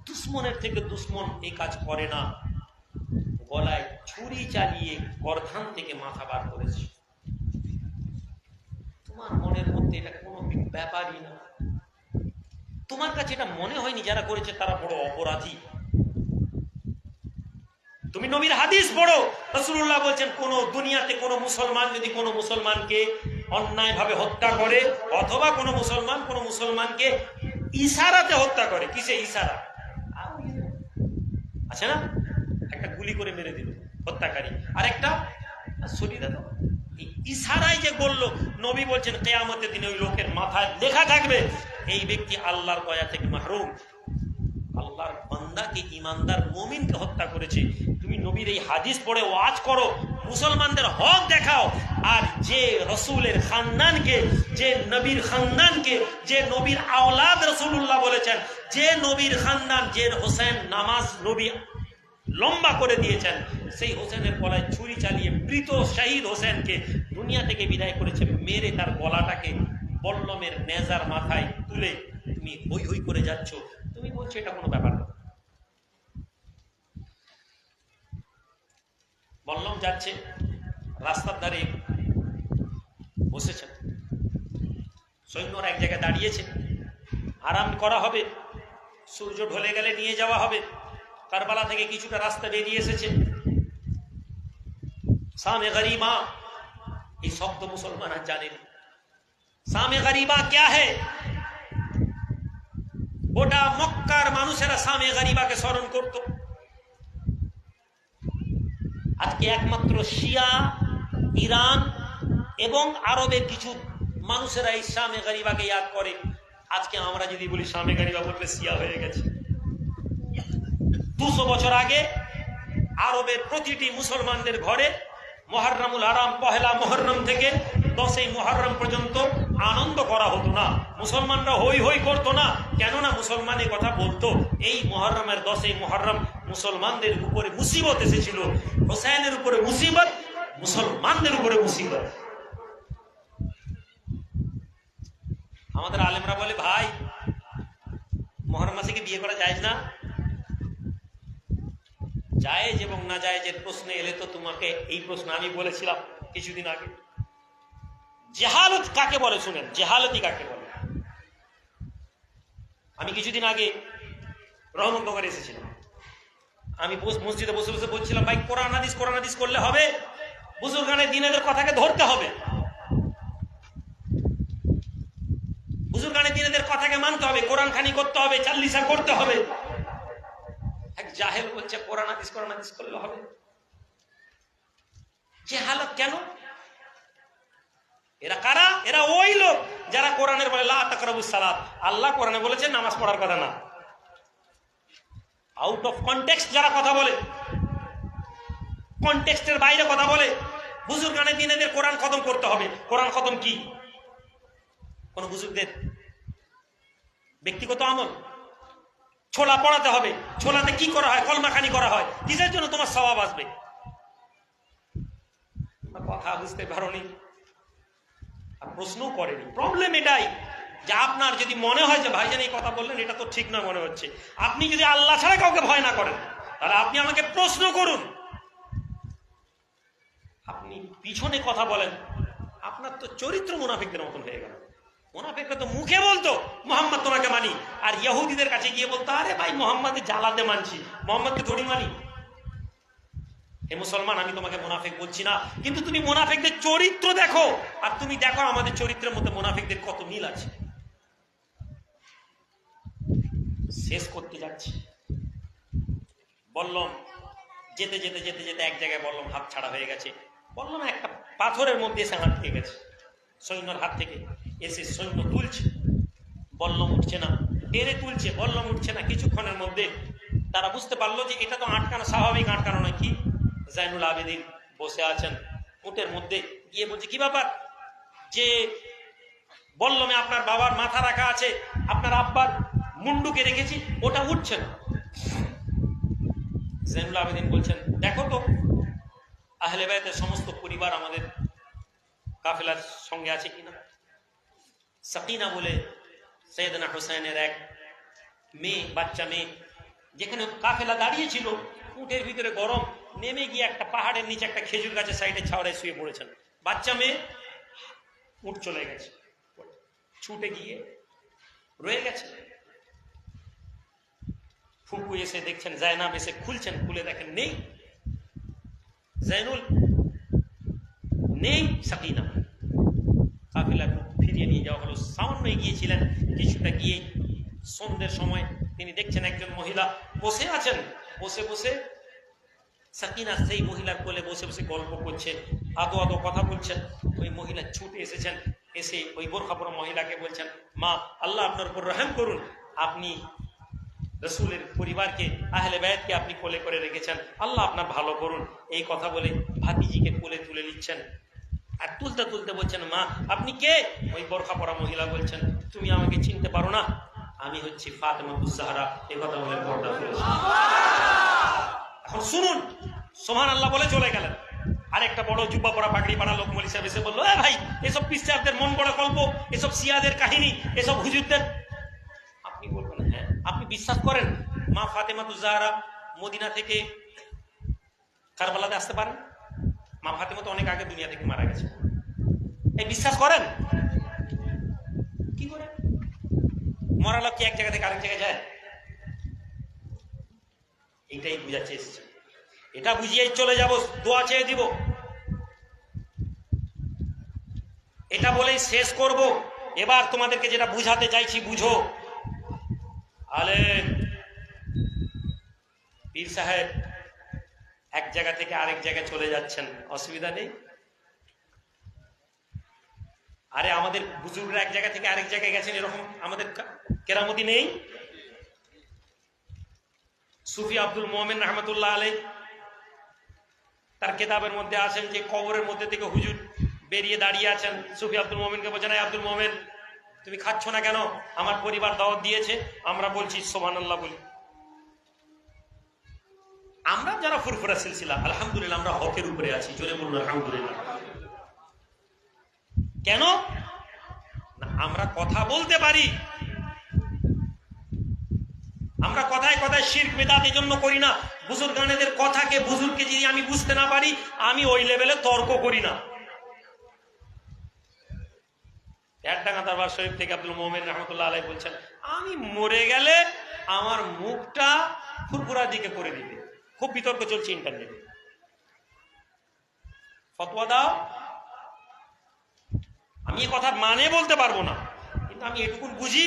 দুশ্মনের থেকে দুশ্মন এই কাজ করে না, গলায় ছুরি চালিয়ে গর্দান থেকে মাথা বার করেছে। তোমার মনের মধ্যে এটা কোনো ব্যাপারই না, তোমার কাছে এটা মনে হয়নি যারা করেছে তারা বড় অপরাধী। তুমি নবীর হাদিস পড়ো, রাসূলুল্লাহ বলছেন, কোন দুনিয়াতে কোন মুসলমান যদি কোন মুসলমানকে অন্যায়ভাবে হত্যা করে, অথবা কোন মুসলমানকে ইশারাতে হত্যা করে, কিসে ইশারা আছে না, একটা গুলি করে মেরে দিল হত্যাকারী, আর একটা শরীরে দাও, ইশারায় যে বললো, নবী বলছেন কিয়ামতের দিনে ওই লোকের মাথায় লেখা থাকবে, এই ব্যক্তি আল্লাহর দয়া থেকে মাহরুম, আল্লাহর বান্দাকে, ঈমানদার মুমিনকে হত্যা করেছে। তুমি নবীর এই হাদিস পড়ে ওয়াজ করো, মুসলমানদের হক দেখাও, আর যে রসুলের খানদানকে, যে নবীর খানদানকে, যে নবীর আওলাদ রাসূলুল্লাহ বলেছেন, যে নবীর খানদান, যে হোসেন নামাজ নবী লম্বা করে দিয়েছেন, সেই হোসেনের গলায় ছুরি চালিয়ে মৃত শহীদ হোসেনকে দুনিয়া থেকে বিদায় করেছে, মেরে তার গলাটাকে বল্লমের নেজার মাথায় তুলে তুমি হই হই করে যাচ্ছ। তুমি বলছো এটা কোনো ব্যাপার না। বল্লম যাচ্ছে, রাস্তার ধারে বসেছেন, সৈন্যরা এক জায়গায় দাঁড়িয়েছে, আরাম করা হবে, সূর্য ঢলে গেলে নিয়ে যাওয়া হবে। কারবালা থেকে কিছুটা রাস্তা বেরিয়ে এসেছে, শামে গরিবা, এই শব্দ মুসলমান আর জানেনি। শামে গরিবা ক্যা হে? গোটা মক্কার মানুষেরা শামে গরিবাকে স্মরণ করত। আজকে একমাত্র শিয়া, ইরান এবং আরবের কিছু মানুষেরা এই শামে গরিবাকে ইয়াদ করে। আজকে আমরা যদি বলি শামে গরিবা, বললে শিয়া হয়ে গেছে। 200 বছর আগে আরবের প্রতিটি মুসলমানদের ঘরে মুহররমুল হারাম পহেলা মুহররম থেকে 10ই মুহররম পর্যন্ত আনন্দ করা হতো না, মুসলমানরা হই হই করতো না। কেননা মুসলমানের কথা বলতো এই মুহররমের 10ই মুহররম মুসলমানদের উপরে মুসিবত এসেছিল, হোসেনের উপরে মুসিবত, মুসলমানদের উপরে মুসিবত। আমাদের আলেমরা বলে ভাই মুহররম মাসে কি বিয়ে করা যায় না? জায়েজ এবং না জায়েজের প্রশ্নে এলে তো তোমাকে এই প্রশ্ন আমি বলেছিলাম কিছুদিন আগে। জেহালত কাকে বলে শুনেন, জেহালতি কাকে বলে। আমি কিছুদিন আগে রহমতনগরে এসেছিলাম, আমি মসজিদে বসে বসে বলছিলাম ভাই কোরআন হাদিস করলে হবে, বুজুর্গানে দিনেদের কথাকে ধরতে হবে, বুজুর্গানে দিনেদের কথাকে মানতে হবে, কোরআন খানি করতে হবে, চাল্লিশা করতে হবে। এক জাহেল বলছে কোরআন হাদিস করলে হবে। জেহালত কেন? এরা কারা? এরা ওই লোক যারা কোরআনের বলে লা তাকরাবুস সালাত, আল্লাহ কোরআনে বলেছেন নামাজ পড়ার কথা না। আউট অফ কনটেক্সট যারা কথা বলে, কনটেক্সটের বাইরে কথা বলে, বুজুর্গানে দিনেদের কোরআন খতম করতে হবে। কোরআন খতম কি? কোন বুজুর্গদের ব্যক্তিগত আমল? ছোলা পড়াতে হবে, ছোলাতে কি করা হয়? কলমাখানি করা হয়, কিসের জন্য? তোমার সওয়াব আসবে। কথা বুঝতে পারোনি, প্রশ্নও করেনি। প্রবলেম এটাই যে আপনার যদি মনে হয় যে ভাইজান এই কথা বললেন এটা তো ঠিক না মনে হচ্ছে, আপনি যদি আল্লাহ ছাড়া কাউকে ভয় না করেন তাহলে আপনি আমাকে প্রশ্ন করুন। আপনি পিছনে কথা বলেন, আপনার তো চরিত্র মুনাফিকদের মতন হয়ে গেল। মুনাফিকরা তো মুখে বলতো মোহাম্মদ তোমাকে মানি, আর ইহুদিদের কাছে গিয়ে বলতো আরে ভাই মোহাম্মদের জ্বালাতে মানছি, মোহাম্মদকে থোড়ি মানি। হে মুসলমান, আমি তোমাকে মুনাফিক বলছি না, কিন্তু তুমি মুনাফিকদের চরিত্র দেখো, আর তুমি দেখো আমাদের চরিত্রের মধ্যে মুনাফিকদের কত মিল আছে। শেষ করতে যাচ্ছি, বললাম যেতে যেতে যেতে যেতে এক জায়গায় বললাম হাত ছাড়া হয়ে গেছে, বললাম একটা পাথরের মধ্যে এসে আটকে গেছে সৈন্যর হাত থেকে। এসে সৈন্য তুলছে, বললাম উঠছে না, টেনে তুলছে, বললাম উঠছে না। কিছুক্ষণের মধ্যে তারা বুঝতে পারলো যে এটা তো আটকানো, স্বাভাবিক আটকানো নয়। কি? জাইনুল আবেদিন বসে আছেন উটের মধ্যে, গিয়ে বলছে কি ব্যাপার? যে বললামে আপনার বাবার মাথা রাখা আছে, আপনার আব্বার মুন্ডুকে রেখেছি, ওটা উঠছে না। জাইনুল আবেদিন বলছেন দেখো তো আহলে বাইতের সমস্ত পরিবার আমাদের কাফেলার সঙ্গে আছে কিনা। সাকিনা বলে সৈয়দনা হোসেনের এক মেয়ে, বাচ্চা মেয়ে, যেখানে কাফেলা দাঁড়িয়েছিল উটের ভিতরে গরম, নেমে গিয়ে একটা পাহাড়ের নিচে একটা খেজুর গাছের সাইডে ছাওড়ায় শুয়ে পড়েছেন। বাচ্চা মেয়ে, উট চলে গেছে, ছুটে গিয়ে রয়ে গেছে। ফুপু এসে দেখছেন, জায়নাব এসে খুলছেন, খুলে দেখেন নেই জাইনুল, নেই সাকিনা। কাফেলা ফিরিয়ে নিয়ে যাওয়া হলো। সামান্য গিয়েছিলেন, কিছুটা গিয়ে সন্ধ্যের সময় তিনি দেখছেন একজন মহিলা বসে আছেন, বসে বসে সাকিনা সেই মহিলার কোলে বসে বসে গল্প করছে, আদো আদো কথা বলছেন। ওই মহিলা ছুটে এসেছেন, এসে ওই বোরখা পরা মহিলাকে বলছেন মা আল্লাহ আপনার উপর রহম করুন, আপনি রসুলের পরিবারকে আহলে বায়াতকে আপনি কোলে করে রেখেছেন, আল্লাহ আপনার ভালো করুন। এই কথা বলে ভাতিজিকে কোলে তুলে নিচ্ছেন, আর তুলতে তুলতে বলছেন মা আপনি কে? ওই বোরখা পরা মহিলা বলছেন তুমি আমাকে চিনতে পারো না, আমি হচ্ছি ফাতেমাতুজ জাহরা। এই কথা বলে পর্দা ফেলেছেন। এখন শুনুন, সুবহানাল্লাহ বলে চলে গেলেন। আরেকটা বড় জুব্বা পরা পাগড়ি পরা লোক মৌলভী সাহেব এসে বললো এ ভাই এসব পিসচারদের মন গড়া গল্প, এসব শিয়াদের কাহিনী, এসব হুজুরদের। আপনি বলবেন হ্যাঁ, আপনি বিশ্বাস করেন মা ফাতেমাতুজ জাহরা মদিনা থেকে কারবালাতে আসতে পারেন? মা ফাতেমা তো অনেক আগে দুনিয়া থেকে মারা গেছে। এই বিশ্বাস করেন? কি করে? মরা লোক কি এক জায়গা থেকে আরেক জায়গায় যায়? এইটাই বুঝাচ্ছে এসেছে, এটা বুঝিয়ে চলে যাব, দোয়া চেয়ে দিব, এটা বলেই শেষ করব। এবার তোমাদেরকে যেটা বুঝাতে চাইছি বুঝো। আলেম পীর সাহেব এক জায়গা থেকে আরেক জায়গায় চলে যাচ্ছেন, অসুবিধা নেই। আরে আমাদের বুজুর্গরা এক জায়গা থেকে আরেক জায়গায় গেছেন, এরকম আমাদের কেরামতি নেই? সুফি আব্দুল মোমেন রহমতুল্লাহ আলাই তার কেতাবের মধ্যে আছেন যে কবরের মধ্যে থেকে হুজুর বেরিয়ে দাঁড়িয়ে আছেন, সুফি আব্দুল মোমেনকে বলছেন, আব্দুল মোমেন তুমি খাচ্ছ না কেন? আমার পরিবার দাওয়াত দিয়েছে। আমরা বলছি সুবহানাল্লাহ বলি। আমরা যারা ফুরফুরা সিলসিলা আলহামদুলিল্লাহ আমরা হকের উপরে আছি, জোরে বলুন আলহামদুলিল্লাহ। কেন না? আমরা কথা বলতে পারি, আমরা কথায় কথায় শিরক বিদআত এই জন্য করি না। বুজুর্গানেদের কথাকে বুজুর্গকে যদি আমি বুঝতে না পারি, আমি ওই লেভেলে তর্ক করি না। এরডাঙ্গা দরবার শরীফ থেকে আব্দুল মোমেন রহমতুল্লাহ আলাইহি বলছেন, আমি মরে গেলে আমার মুখটা ফুরফুরা দিকে করে দিবে। খুব বিতর্ক চলছে ইন্টারনেটে, ফতোয়া দাও। আমি এই কথা মানে বলতে পারবো না, কিন্তু আমি এটুকু বুঝি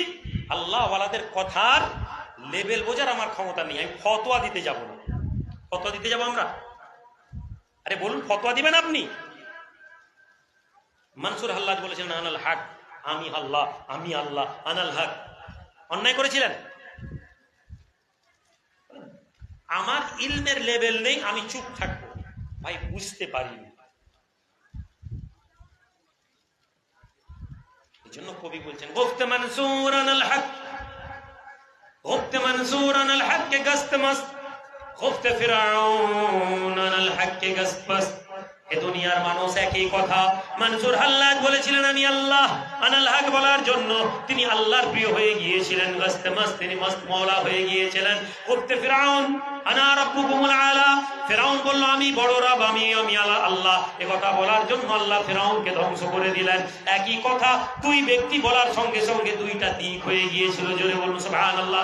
আল্লাহ ওয়ালাদের কথার লেভেল বোঝার আমার ক্ষমতা নেই। আমি ফতোয়া দিতে যাব না। ফতোয়া দিতে যাব আমরা? আরে বলুন, ফতোয়া দিবেন আপনি? মানসুর হাল্লাজ বলেছেন আনাল হক, আমি আল্লাহ, আমি আল্লাহ, আনাল হক। অন্যায় করেছিলেন? আমার ইলমের লেভেল নেই, আমি চুপ থাকবো। ভাই বুঝতে পারিনি, এই জন্য কবি বলছেন গুফতে মনসুর আনাল হক, গুফতে মনসুর আনাল হক কে গস্ত মস্ত, গুফতে ফিরাউন আনাল হক কে গস্ত পস্ত। এ দুনিয়ার মানুষ একই কথা। মনসুর হাল্লাজ বলেছিলেন আমি আল্লাহ, আনাল হক বলার জন্য তিনি আল্লাহর প্রিয় হয়ে গিয়েছিলেন, গস্তে মস্ত, তিনি মস্ত মওলা হয়ে গিয়েছিলেন। গুফতে ফিরাউন আনা রাব্বুকুমুল আলা, ফিরাউন বলল আমি বড় রব, আমি আল্লাহ। এ কথা বলার জন্য আল্লাহ ফিরাউনকে ধ্বংস করে দিলেন। একই কথা দুই ব্যক্তি বলার সঙ্গে সঙ্গে দুইটা দিক হয়ে গিয়েছিল। জোরে বলুন সুবহানাল্লাহ।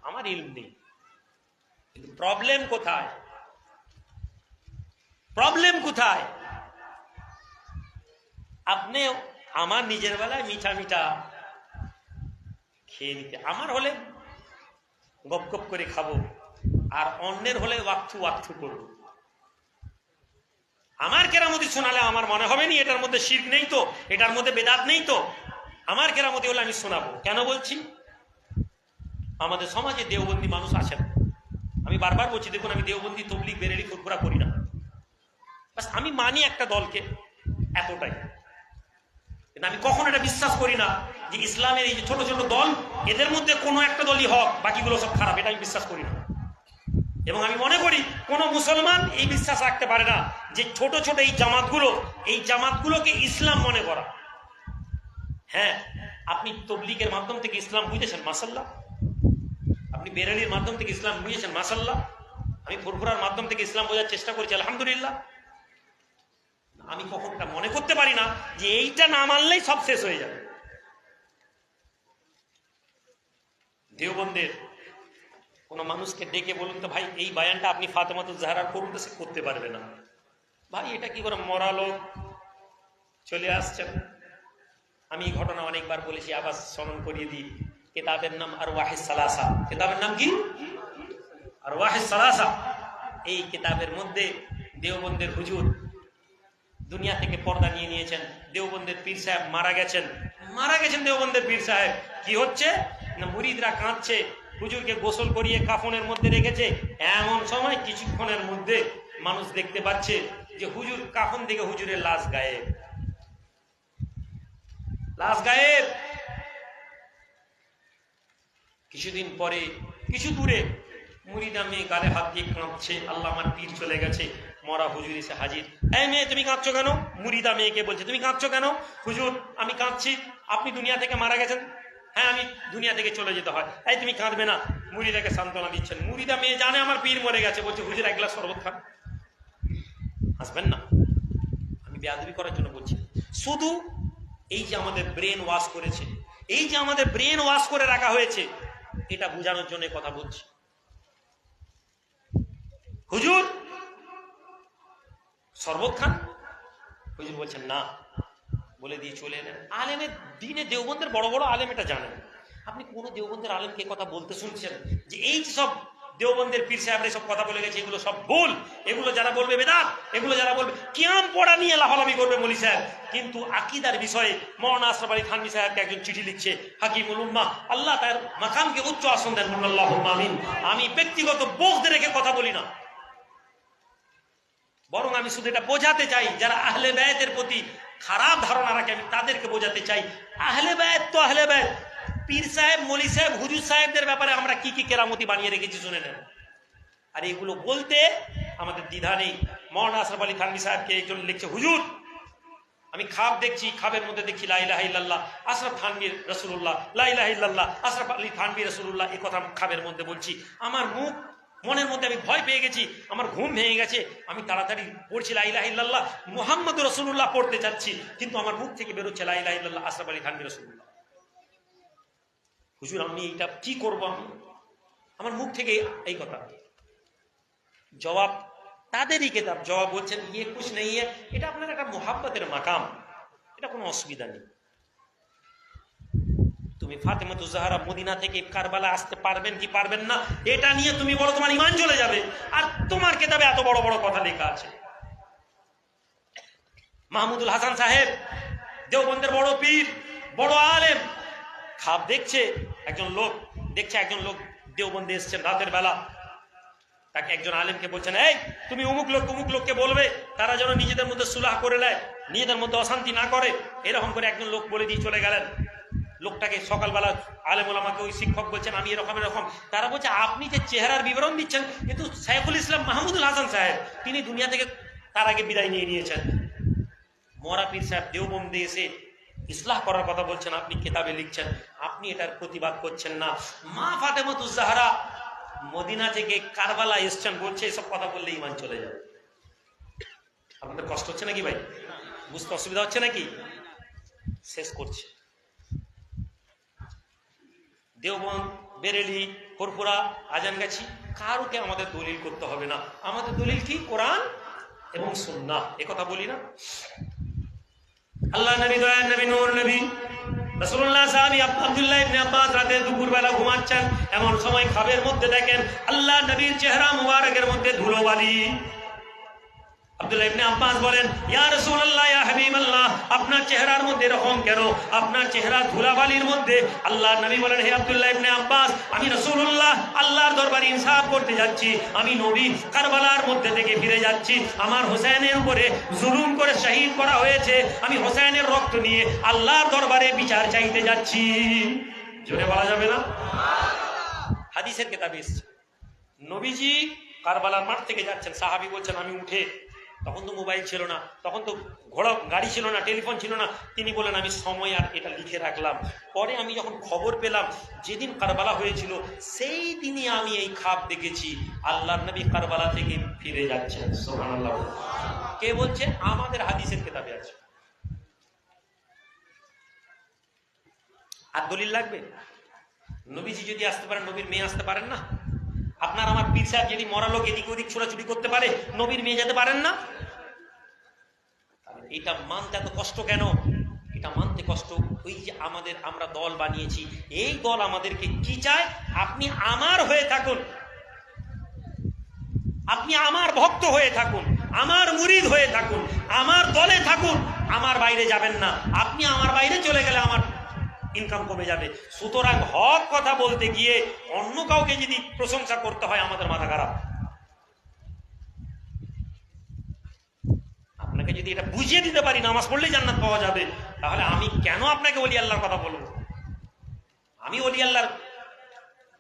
আমার ইলম নেই, কিন্তু প্রবলেম কোথায়? প্রবলেম কোথায়? আপনি আমার নিজের বেলায় মিঠা মিঠা খেয়ে নিতে, আমার হলে গপ গপ করে খাবো, আর অন্যের হলে ওয়াক্তু ওয়াক্তু করব। আমার কেরামতি শোনালে আমার মনে হবে নি এটার মধ্যে শিরক নেই তো, এটার মধ্যে বেদাত নেই তো। আমার কেরামতি হলে আমি শোনাবো। কেন বলছি? আমাদের সমাজে দেওবন্দি মানুষ আছেন। আমি বারবার বলছি, দেখুন আমি দেওবন্দি তবলিগ বেরেলি ফুরফুরা করি না, বাস আমি মানি একটা দলকে, এতটাই। কিন্তু আমি কখনো এটা বিশ্বাস করি না যে ইসলামের এই যে ছোট ছোট দল, এদের মধ্যে কোনো একটা দলই হক, বাকিগুলো সব খারাপ, এটা আমি বিশ্বাস করি না। এবং আমি মনে করি কোন মুসলমান এই বিশ্বাস রাখতে পারে না যে ছোট ছোট এই জামাতগুলোকে ইসলাম মনে করা। হ্যাঁ, আপনি তবলিগের মাধ্যম থেকে ইসলাম বুঝেছেন, মাশাআল্লাহ। আপনি বেরেলির মাধ্যম থেকে ইসলাম বুঝেছেন, মাশাআল্লাহ। আমি ফুরফুরার মাধ্যম থেকে ইসলাম বোঝার চেষ্টা করেছি, আলহামদুলিল্লাহ। আমি কখনো এটা মনে করতে পারি না যে এইটা না মানলেই সব শেষ হয়ে যাবে। দেওবন্দের কোন মানুষকে ডেকে বলুন তো, ভাই এই বায়ানটা আপনি ফাতেমাতুজ জাহরার করুন, তো সে করতে পারবে না। ভাই এটা কি করে মরা লোক চলে আসছেন। আমি এই ঘটনা অনেকবার বলেছি, আবার স্মরণ করিয়ে দিই। কিতাবের নাম আরওয়াহিস সালাসা। কিতাবের নাম কি? আরওয়াহিস সালাসা। এই কিতাবের মধ্যে দেওবন্দের হুজুর দুনিয়া থেকে পর্দা নিয়ে নিয়েছেন। দেওবন্দের পীর সাহেব মারা গেছেন দেওবন্দের পীর সাহেব। কি হচ্ছে না, মুরিদরা কাঁদছে, হুজুরকে গোসল করিয়ে কাফনের মধ্যে রেখেছে। এমন সময় কিছুক্ষণের মধ্যে মানুষ দেখতে পাচ্ছে যে হুজুর কাফন থেকে হুজুরের লাশ গায়েব। কিছুদিন পরে কিছু দূরে মুরিদা মেয়ে গালে হাত দিয়ে কাঁদছে, আল্লাহ আমার পীর চলে গেছে। মরা হুজুর এসে হাজির। এই মেয়ে তুমি কাঁদছো কেন? মুরিদা মেয়েকে বলছে, তুমি কাঁদছো কেন? হুজুর আমি কাঁদছি, আপনি দুনিয়া থেকে মারা গেছেন। হ্যাঁ, আমি দুনিয়া থেকে চলে যেতে হয়। এই তুমি কাঁদবে না। মুরিদাকে সান্ত্বনা দিচ্ছেন। মুরিদা মেয়ে জানে আমার পীর মরে গেছে, বলছে হুজুর এক গ্লাস শরবত খান। হাসবেন না, আমি বেয়াদবি করার জন্য বলছি। শুধু এই যে আমাদের ব্রেন ওয়াশ করেছে, এই যে আমাদের ব্রেন ওয়াশ করে রাখা হয়েছে, এটা বোঝানোর জন্য কথা বলছি। হুজুর শরবত খান। হুজুর বলছেন না, বলে দিয়ে চলে এলেন। আলেমের দিনে দেওবন্দের বড় বড় আলেম এটা জানেন। আপনি কোন দেওবন্দের আলেমকে কথা বলতে শুনছেন যে এই সব দেওবন্দের পীর সাহেবরা সব কথা বলে গেছে, এগুলো সব ভুল, এগুলো যারা বলবে বেদাত, এগুলো যারা বলবে কিয়াম পড়া নিয়ে লাফালাফি করবে মৌলী সাহেব। কিন্তু আকীদার বিষয়ে মাওলানা আশরাফ আলী থানভী সাহেবকে একজন চিঠি লিখছে, হাকিমুল উম্মাহ, আল্লাহ তার মাকামকে উচ্চ আসন দেন, আল্লাহুম্মা আমিন। আমি ব্যক্তিগত বোঝ রেখে কথা বলি না। বরং আমি শুধু এটা বোঝাতে চাই যারা আহলে বায়াতের প্রতি খারাপ ধারণা রাখে, আমি তাদেরকে বোঝাতে চাই আহলে বায়াত তো আহলে বায়াত। পীর সাহেব, মলি সাহেব, হুজুর সাহেবদের ব্যাপারে আমরা কি কি কেরামতি বানিয়ে রেখেছি শুনে নেন। আর এগুলো বলতে আমাদের দ্বিধা নেই। মৌলানা আশরাফ আলী থানভী সাহেবকে একজন লিখছে, হুজুর আমি খাব দেখছি, খাবের মধ্যে দেখছি লা ইলাহা ইল্লাল্লাহ আশরাফ থানভী রাসূলুল্লাহ, লা ইলাহা ইল্লাল্লাহ আশরাফ আলী থানভী রাসূলুল্লাহ, এই কথা খাবের মধ্যে বলছি। আমার মনের মধ্যে আমি ভয় পেয়ে গেছি, আমার ঘুম ভেঙে গেছে, আমি তাড়াতাড়ি পড়ছি লা ইলাহা ইল্লাল্লাহ মুহাম্মাদুর রাসূলুল্লাহ পড়তে চাচ্ছি, কিন্তু আমার মুখ থেকে বেরোচ্ছে লা ইলাহা ইল্লাল্লাহ আশরাফ আলী থানভী রাসূলুল্লাহ। হুজুর আমি এটা কি করব, আমার মুখ থেকে এই কথা। জবাব তাদেরই কেতাব, জবাব বলছেন ইয়ে কুছ নেই, এটা আপনার একটা মুহাব্বতের মাকাম, এটা কোনো অসুবিধা নেই। তুমি ফাতেমাতুজ জাহরা মদিনা থেকে কারবালা আসতে পারবেন কি পারবেন না এটা নিয়ে তুমি বলো, তোমার ঈমান চলে যাবে। আর তোমার কেতাবে এত বড় বড় কথা লেখা আছে। মাহমুদুল হাসান সাহেব দেওবন্দের বড় পীর, বড় আলেম, খাব দেখছে একজন লোক দেওবন্দে এসছেন রাতের বেলা, তাকে একজন আলেমকে বলছেন, এই তুমি অমুক লোককে বলবে তারা যেন নিজেদের মধ্যে সুলাহ করে নেয়, নিজেদের মধ্যে অশান্তি না করে। এরকম করে একজন লোক বলে দিয়ে চলে গেলেন। লোকটাকে সকালবেলা আলেম ওলামাকে ওই শিক্ষক বলছেন আমি এরকম। তারা বলছে আপনি যে চেহারার বিবরণ দিচ্ছেন কিন্তু শাইখুল ইসলাম মাহমুদুল হাসান সাহেব তিনি দুনিয়া থেকে তার আগে বিদায় নিয়ে নিয়েছেন। মরা পীর সাহেব দেওবন্দে এসে ইসলাহ করার কথা বলছেন, আপনি কিতাবে লিখছেন, আপনি এটার প্রতিবাদ করছেন না। মা ফাতেমাতুজ জাহরা মদিনা থেকে কারবালা এসছেন বলছে, এসব কথা বললে ঈমান চলে যাবে। আপনাদের কষ্ট হচ্ছে নাকি ভাই? বুঝতে অসুবিধা হচ্ছে নাকি? শেষ করছে। দেওবন্দ, বেরেলি, ফুরফুরা, আজানগাছি কারোকে আমাদের দলিল করতে হবে না। আমাদের দলিল কি? কোরআন এবং সুন্নাহ। একথা বলি না? আল্লাহ নবী, দয়ার নবী, নূর নবী রাসূলুল্লাহ সাহাবী আব্দুল্লাহ ইবনে আব্বাস রাতে দুপুরবেলা ঘুমাচ্ছেন, এমন সময় খাবের মধ্যে দেখেন আল্লাহ নবীর চেহারা মুবারকের মধ্যে ধুলোবালি। আব্দুল্লাহ ইবনে আব্বাস বলেন, ইয়া রাসূলুল্লাহ, ইয়া হাবিবাল্লাহ, আপনার চেহারার মধ্যে এরকম কেন? আপনার চেহারা ধুলাবালির মধ্যে। আল্লাহর নবী বলেন, হে আব্দুল্লাহ ইবনে আব্বাস, আমি রাসূলুল্লাহ আল্লাহর দরবারে ইনসাফ করতে যাচ্ছি। আমি নবী কারবালার মধ্যে থেকে ফিরে যাচ্ছি। আমার হোসেনের উপরে জুলুম করে শহীদ করা হয়েছে। আমি হোসেনের রক্ত নিয়ে আল্লাহর দরবারে বিচার চাইতে যাচ্ছি। জোরে বলা যাবে না? হাদিসের কিতাবে এসেছে নবীজি কারবালার মাঠ থেকে যাচ্ছেন, সাহাবী বলছেন আমি উঠে, তখন তো মোবাইল ছিল না, তখন তো ঘোড়া গাড়ি ছিল না, টেলিফোন ছিল না, তিনি বলেন আমি সময় আর এটা লিখে রাখলাম। পরে আমি যখন খবর পেলাম যেদিন কারবালা হয়েছিল সেই দিনই আমি এই খাব দেখেছি, আল্লাহর নবী কারবালা থেকে ফিরে যাচ্ছেন। সুবহানাল্লাহ। কে বলছে? আমাদের হাদিসের কিতাবে আছে। আর দলিল লাগবে? নবীজি যদি আসতে পারেন, নবীর মেয়ে আসতে পারেন না? আপনার আমার পীর সাহেব যদি মরা লোক এদিক ওদিক ছোড়াছুড়ি করতে পারে, নবীর মেয়ে যেতে পারেন না? এটা মানতে এত কষ্ট কেন? এটা মানতে কষ্ট ওই যে আমরা দল বানিয়েছি, এই দল আমাদেরকে কি চায়? আপনি আমার হয়ে থাকুন, আপনি আমার ভক্ত হয়ে থাকুন, আমার মুরিদ হয়ে থাকুন, আমার দলে থাকুন, আমার বাইরে যাবেন না। আপনি আমার বাইরে চলে গেলে আমার ইনকাম কমে যাবে। সুতরাং হক কথা বলতে গিয়ে অন্য কাউকে যদি প্রশংসা করতে হয় আমাদের মাথা খারাপ। আপনাকে যদি এটা বুঝিয়ে দিতে পারি নামাজ পড়লেই জান্নাত পাওয়া যাবে, তাহলে আমি কেন আপনাকে ওলি আল্লাহর কথা বলবো? আমি ওলি আল্লাহর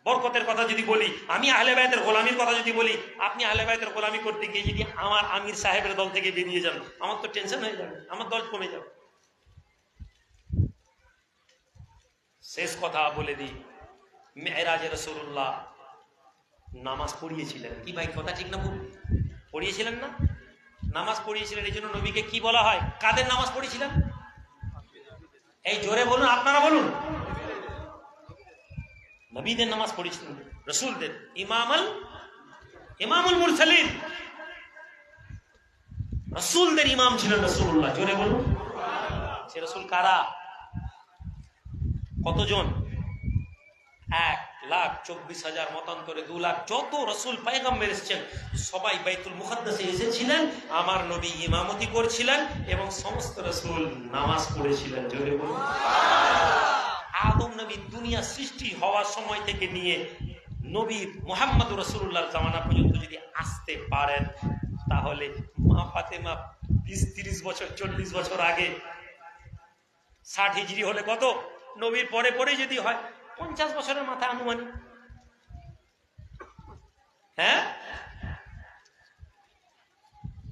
বরকতের কথা যদি বলি, আমি আহলে বায়তের গোলামির কথা যদি বলি, আপনি আহলে বায়তের গোলামি করতে গিয়ে যদি আমার আমির সাহেবের দল থেকে বেরিয়ে যান, আমার তো টেনশন হয়ে যাবে, আমার দল কমে যাবে। শেষ কথা বলে দিই, মেরাজে রাসূলুল্লাহ নামাজ পড়িয়েছিলেন। কি ভাই কথা ঠিক না ভুল? পড়িয়েছিলেন না? নামাজ পড়িয়েছিলেন, এই জন্য নবীকে কি বলা হয়? কাদের নামাজ পড়িয়েছিলেন? এই জোরে বলুন, আপনারা বলুন। নবীদের নামাজ পড়িয়েছিলেন, রাসূলদের। ইমামুল মুরসালিন, রাসূলদের ইমাম ছিলেন রাসূলুল্লাহ। জোরে বলুন। সে রাসূল কারা? কতজন? 1,24,000 মতান্তরে 2 লাখ। যত রাসূল পয়গম্বর এসেছেন সবাই বাইতুল মুকদ্দাসে এসেছিলেন, আমার নবী ইমামতি করছিলেন এবং সমস্ত রাসূল নামাজ পড়েছিলেন। জোরে বলুন। আদম নবী দুনিয়া সৃষ্টি হওয়ার সময় থেকে নিয়ে নবী মুহাম্মদ রাসূলুল্লাহর জামানা পর্যন্ত যদি আসতে পারেন, তাহলে মা ফাতেমা 20-30 বছর 40 বছর আগে, 60 হিজরি হলে কত, নবীর পরে পরে যদি হয় 50 বছরের মাথায় আনুমানিক। হ্যাঁ,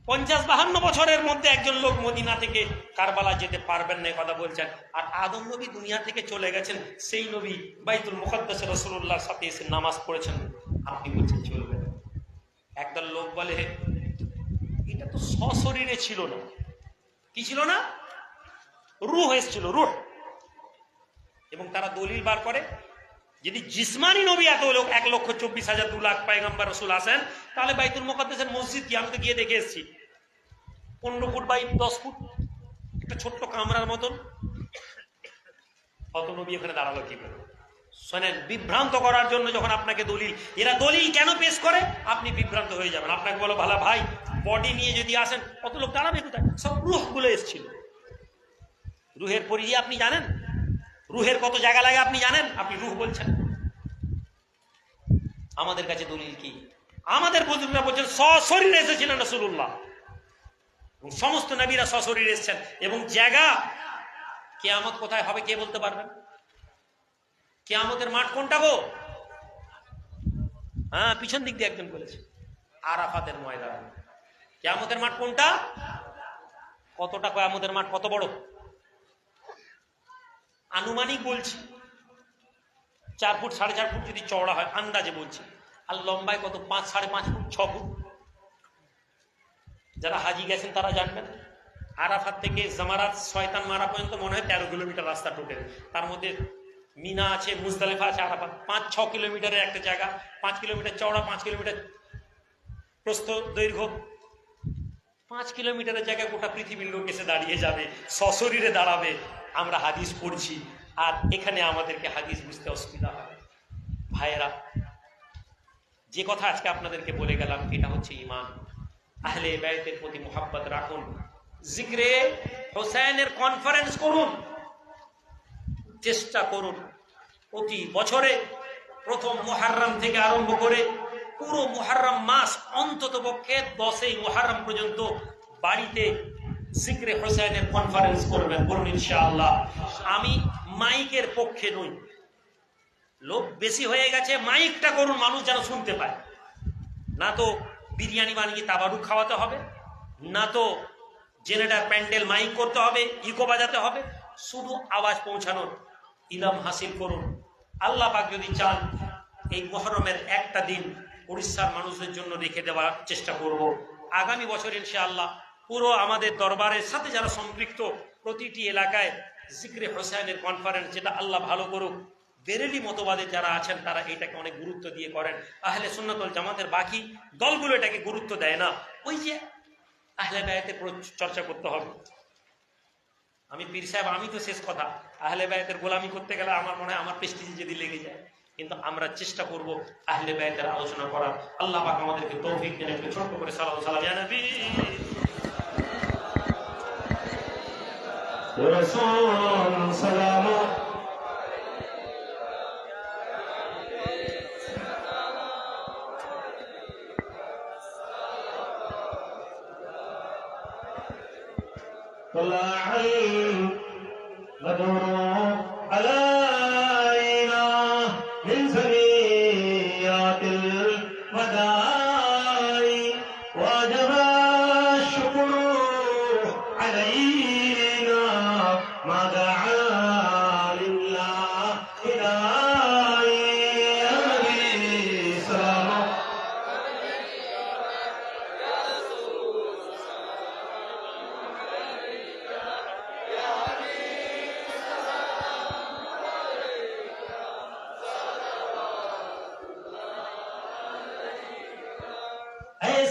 50-52 বছরের মধ্যে একজন লোক মদিনা থেকে কারবালা যেতে পারবেন না, কথা বলছেন। আর আদম নবী দুনিয়া থেকে চলে গেছেন, সেই নবী বাইতুল মুকাদ্দাসে রাসূলুল্লাহর সাথে এসে নামাজ পড়েছেন, আপনি বলছেন চলবে না। একদল লোক বলে এটা তো সশরীরে ছিল না। কি ছিল না? রূহ এসেছিল, রূহ। এবং তারা দলিল বার করে, যদি জিসমানি নবী এত লোক 1,24,000 2 লাখ পয়গম্বর রাসূল আসেন, তাহলে বাইতুল মুকাদ্দাসের মসজিদ কি? আমি তো গিয়ে দেখে এসেছি, 15 ফুট বাই 10 ফুট, একটা ছোট্ট কামরার মতন। কত নবী এখানে দাঁড়ালো কি করে? শোনেন, বিভ্রান্ত করার জন্য যখন আপনাকে দলিল, এরা দলিল কেন পেশ করে, আপনি বিভ্রান্ত হয়ে যাবেন। আপনাকে বলো ভালো ভাই, বডি নিয়ে যদি আসেন, কত লোক দাঁড়াবে কোথায়? সব রূহ গুলো এসেছিল। রুহের পরিধি আপনি জানেন? রুহের কত জায়গা লাগে আপনি জানেন? আপনি রুহ বলছেন। আমাদের কাছে দলিল কি? আমাদের বুজুর্গরা বলছেন সশরীরে এসেছিলেন রাসূলুল্লাহ, এবং সমস্ত নবীরা সশরীরে এসেছেন। এবং জায়গা কিয়ামত কোথায় হবে কে বলতে পারবেন? কিয়ামতের মাঠ কোনটা গো? হ্যাঁ, পিছন দিক দিয়ে একজন বলেছে, আরাফাতের ময়দান। কিয়ামতের মাঠ কোনটা? কতটা কিয়ামতের মাঠ কত বড়? আনুমানিক বলছি 4 ফুট 4.5 ফুট যদি চওড়া হয়, আন্দাজে বলছি। আর লম্বায় কত? 5, 5.5 ফুট, 6 ফুট। যারা হাজি গেছেন তারা জানবেন। আরাফাত থেকে জামারাত শয়তান মারা পর্যন্ত মনে হয় 13 কিলোমিটার রাস্তা টোটাল। তার মধ্যে মিনা আছে, মুজদালিফা আছে, আরাফাত 5-6 কিলোমিটারের একটা জায়গা, 5 কিলোমিটার চওড়া, 5 কিলোমিটার প্রস্থ দৈর্ঘ্য। 5 কিলোমিটারের জায়গায় গোটা পৃথিবীর লোক এসে দাঁড়িয়ে যাবে, সশরীরে দাঁড়াবে। আমরা হাদিস পড়ছি, আর এখানে আমাদেরকে হাদিস বুঝতে অসুবিধা হয়। ভাইয়েরা, যে কথা আজকে আপনাদেরকে বলে গেলাম, এটা হচ্ছে ঈমান। আহলে বাইতের প্রতি মুহাব্বত রাখুন। জিক্রে হোসেনের কনফারেন্স করুন, চেষ্টা করুন প্রতি বছরে প্রথম মুহররম থেকে আরম্ভ করে পুরো মুহররম মাস, অন্তত পক্ষে 10ই মুহররম পর্যন্ত বাড়িতে জিক্রে হোসেনের কনফারেন্স করবেন। বলুন ইনশাআল্লাহ। আমি মাইকের পক্ষে নই, লোক বেশি হয়ে গেছে, মাইকটা করুন, মানুষ যেন শুনতে পায়। না তো বিরিয়ানি বানিয়ে তাবারুক খাওয়াতে হবে, না তো জেনারেটর প্যান্ডেল মাইক করতে হবে, ইকো বাজাতে হবে। শুধু আওয়াজ পৌঁছানোর ইলম হাসিল করুন। আল্লাহ পাক যদি চান, এই মুহররমের একটা দিন উড়িষ্যার মানুষদের জন্য রেখে দেওয়ার চেষ্টা করব। আগামী বছর ইনশাআল্লাহ পুরো আমাদের দরবারের সাথে যারা সম্পৃক্ত, প্রতিটি এলাকায় জিক্রে হোসেনের কনফারেন্স, যেটা আল্লাহ ভালো করুক। বেরেলি মতবাদে যারা আছেন তারা এটাকে অনেক গুরুত্ব দিয়ে করেন। আহলে সুন্নাত ওয়াল জামাতের বাকি দলগুলো এটাকে গুরুত্ব দেয় না। ওই যে আহলে বায়াতের চর্চা করতে হবে। আমি পীর সাহেব, আমি তো শেষ কথা, আহলে বায়াতের গোলামি করতে গেলে আমার মনে হয় আমার প্রেস্টিজে যদি লেগে যায়। কিন্তু আমরা চেষ্টা করব আহলে বায়াতের আলোচনা করার। আল্লাহ পাক আমাদেরকে তৌফিক দেন। একটু ছোট্ট করে সালাম ইয়া নবী রাসূল সালাম طلع البدر علينا من ثنيات الوداع وجب الشكر علينا ما دعا لله داعي يا نبي سلام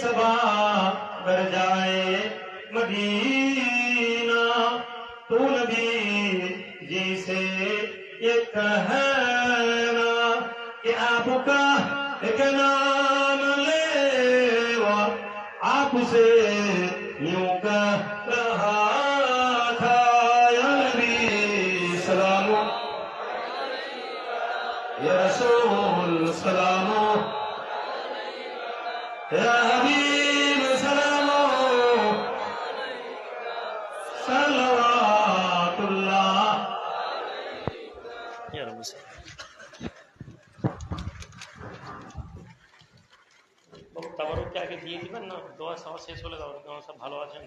सबा बर जाए मदीना तो नबी जी से ये कहना कि आपका एक नाम ले आपसे यूं कह रहा था या नबी सलाम या रसूल सलाम या हबीब सलाम আমিন আর বসে তাবারুককে আগে দিয়ে দিবেন না, দোয়া সবার শেষ হলে আমার সব ভালো আছেন।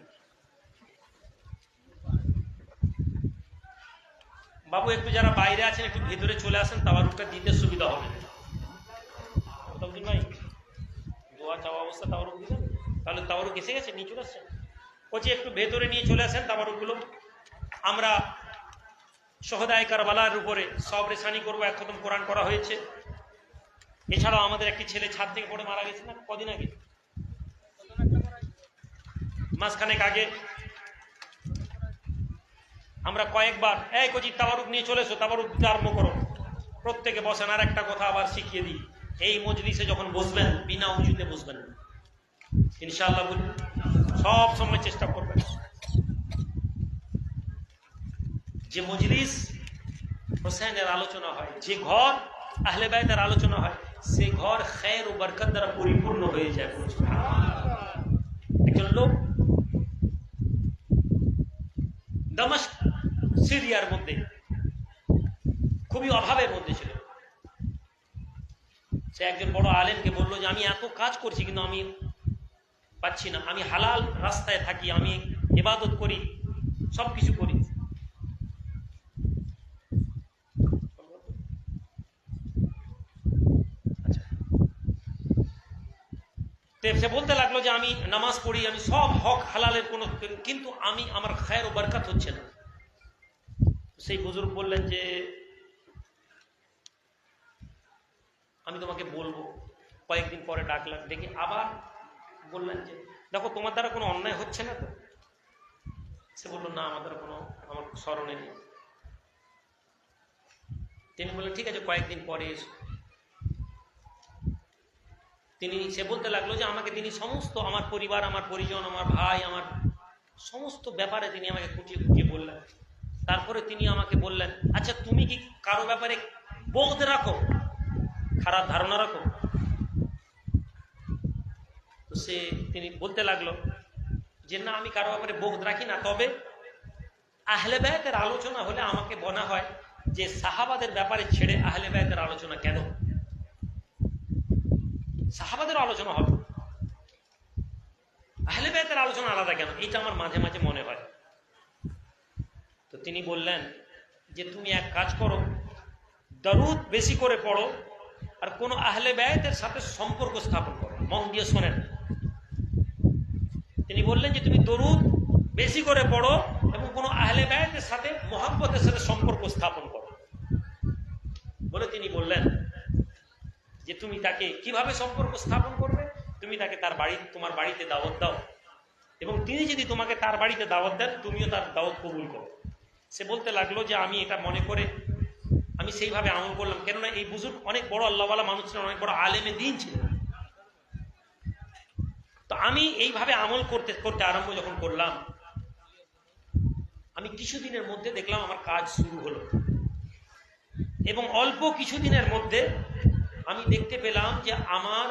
বাবু একটু যারা বাইরে আছেন একটু ভিতরে চলে আসেন, তাবারুকটা দিতে সুবিধা হবে। ভাই দোয়া চাওয়া অবস্থা তাবারুক দিবেন, তাহলে তাবারুক এসে গেছে, নিয়ে চলে আসছেন। বলছি একটু ভেতরে নিয়ে চলে আসেন তাবারুকগুলো। আমরা শহদায়ে কারবালার উপরে সব রেসানি করবো, এক খতম কোরআন করা হয়েছে। এছাড়াও আমাদের একটি ছেলে ছাদ থেকে পড়ে মারা গেছে না কদিন আগে, মাসখানেক আগে। আমরা কয়েকবার এই কচি তাবারুক নিয়ে চলে এসো, তাবারুক দিতে আরম্ভ করো, প্রত্যেকে বসেন। আর একটা কথা আবার শিখিয়ে দিই, এই মজলিসে যখন বসবেন বিনা উজুতে বসবেন না, ইনশাআল্লাহ বলি, সব সময় চেষ্টা করবেন। যে মজলিস হোসেনের আলোচনা হয়, যে ঘর আহলে বাইতের আলোচনা হয়, সে ঘর খায়ের ও বরকত দ্বারা পরিপূর্ণ হয়ে যায়। একজন লোক দামেস্ক সিরিয়ার মধ্যে খুবই অভাবের মধ্যে ছিল। সে একজন বড় আলেমকে বললো যে আমি এত কাজ করছি কিন্তু আমি পাচ্ছি না, আমি হালাল রাস্তায় থাকি, আমি ইবাদত করি, সবকিছু করি, সে বলতে লাগলো যে আমি নামাজ পড়ি, আমি সব হক হালালের কোনো, কিন্তু আমি আমার খায়ের ও বরকত হচ্ছে না। সেই বুজুর্গ বললেন যে আমি তোমাকে বলবো। কয়েকদিন পরে ডাকলাম, দেখি আবার বললেন যে দেখো তোমার দ্বারা কোনো অন্যায় হচ্ছে না তো? সে বললো না, আমার দ্বারা কোনো, আমার স্মরণে নেই। তিনি বললেন ঠিক আছে কয়েকদিন পরে এসো। সে বলতে লাগলো যে আমাকে তিনি সমস্ত আমার পরিবার, আমার পরিজন, আমার ভাই, আমার সমস্ত ব্যাপারে তিনি আমাকে খুঁটিয়ে খুঁটিয়ে বললেন। তারপরে তিনি আমাকে বললেন, আচ্ছা তুমি কি কারো ব্যাপারে বোধ রাখো, খারাপ ধারণা রাখো? তো তিনি বলতে লাগলো যে না, আমি কারো ব্যাপারে বোধ রাখি না, তবে আহলে বায়তের আলোচনা হলে আমাকে মনে হয় যে সাহাবাদের ব্যাপারে ছেড়ে আহলে বায়তের আলোচনা কেন? সাহাবাদের আলোচনা হবে, আহলে বায়তের আলোচনা আলাদা কেন? এটা আমার মাঝে মাঝে মনে হয়। তো তিনি বললেন যে তুমি এক কাজ করো, দরুদ বেশি করে পড়ো আর কোন আহলে বায়তের সাথে সম্পর্ক স্থাপন করো। মন দিয়ে শোনেন, তিনি বললেন যে তুমি দরুদ বেশি করে পড়ো এবং কোন আহলে বায়তের সাথে মহব্বতের সাথে সম্পর্ক স্থাপন করো। বলে তিনি বললেন যে তুমি তাকে কিভাবে সম্পর্ক স্থাপন করবে? তুমি তাকে তোমার বাড়িতে দাওয়াত দাও এবং তিনি যদি তোমাকে তার বাড়িতে দাওয়াত দেন তুমিও তার দাওয়াত কবুল করো। সে বলতে লাগলো যে আমি এটা মনে করে আমি সেইভাবে আমল করলাম, কেননা এই বুজুর্গ অনেক বড় আল্লাহওয়ালা মানুষ ছিলেন, অনেক বড় আলেমে দ্বীন ছিলেন। তো আমি এইভাবে আমল করতে করতে আরম্ভ যখন করলাম, আমি কিছুদিনের মধ্যে দেখলাম আমার কাজ শুরু হলো এবং অল্প কিছুদিনের মধ্যে আমি দেখতে পেলাম যে আমার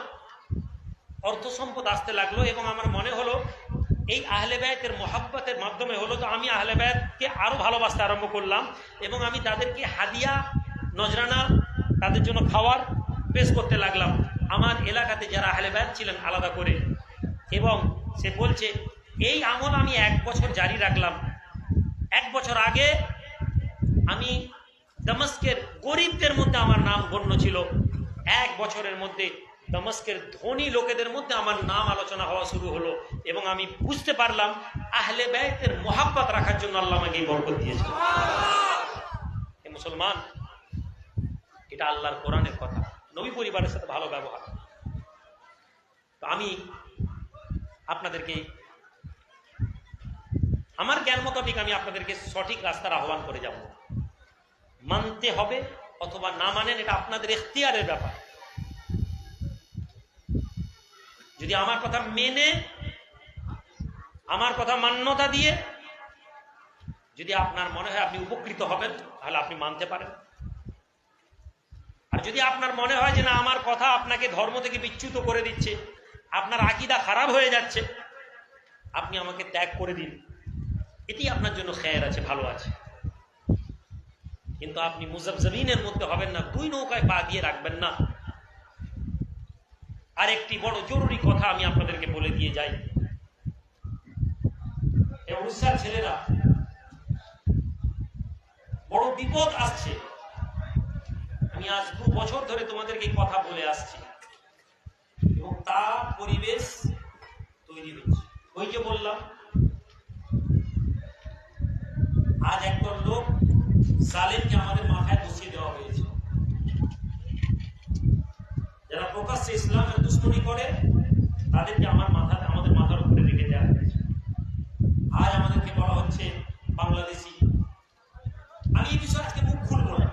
অর্থ সম্পদ আসতে লাগলো এবং আমার মনে হলো এই আহলে বায়তের মহাব্বতের মাধ্যমে হলো। তো আমি আহলে বায়তকে আরো ভালোবাসতে আরম্ভ করলাম এবং আমি তাদেরকে হাদিয়া, নজরানা, তাদের জন্য খাওয়ার পেশ করতে লাগলাম আমার এলাকাতে যারা আহলে বায়ত ছিলেন আলাদা করে। এবং সে বলছে এই আমল আমি 1 বছর জারি রাখলাম। 1 বছর আগে আমি দামেস্কের গরিবদের মধ্যে আমার নাম গণ্য ছিল, 1 বছরের মধ্যে দামেস্কের ধনী লোকেদের মধ্যে আমার নাম আলোচনা হওয়া শুরু হলো এবং আমি বুঝতে পারলাম আহলে বায়তের মহাব্বত রাখার জন্য আল্লাহ আমাকে এই বরকত দিয়েছে। মুসলমান, এটা আল্লাহর কোরআনের কথা, নবী পরিবারের সাথে ভালো ব্যবহার। তো আমি আপনাদেরকে আমার জ্ঞান মোতাবেক আমি আপনাদেরকে সঠিক রাস্তার আহ্বান করে যাব। মানতে হবে অথবা না মানেন এটা আপনাদের ইখতিয়ারের ব্যাপার। যদি আমার কথা মেনে, আমার কথা মান্যতা দিয়ে যদি আপনার মনে হয় আপনি উপকৃত হবেন তাহলে আপনি মানতে পারেন। আর যদি আপনার মনে হয় যে না, আমার কথা আপনাকে ধর্ম থেকে বিচ্যুত করে দিচ্ছে, আপনার আকীদা খারাপ হয়ে যাচ্ছে, আপনি আমাকে ত্যাগ করে দিন, এটি আপনার জন্য খেয়ার আছে, ভালো আছে। কিন্তু আপনি মুজাবজাবিনের মধ্যে হবেন না, দুই নৌকায় পা দিয়ে রাখবেন না। আর একটি বড় জরুরি কথা আমি আপনাদেরকে বলে দিয়ে যাই, এই উড়িষ্যার ছেলেরা বড় বিপদ আসছে। আমি আজ 2 বছর ধরে তোমাদেরকে কথা বলে আসছি এবং তার পরিবেশ তৈরি হচ্ছে। ওই যে বললাম, আজ একদল লোক জালেমকে আমাদের মাথায় বসিয়ে দেওয়া হয়েছে। যারা প্রকাশ্যে ইসলামের দুশ্মনী করে তাদেরকে আমাদের মাথার উপরে রেখে দেওয়া হয়েছে। আজ আমাদেরকে বলা হচ্ছে বাংলাদেশি। আমি এই বিষয়ে আজকে মুখ খুলব না।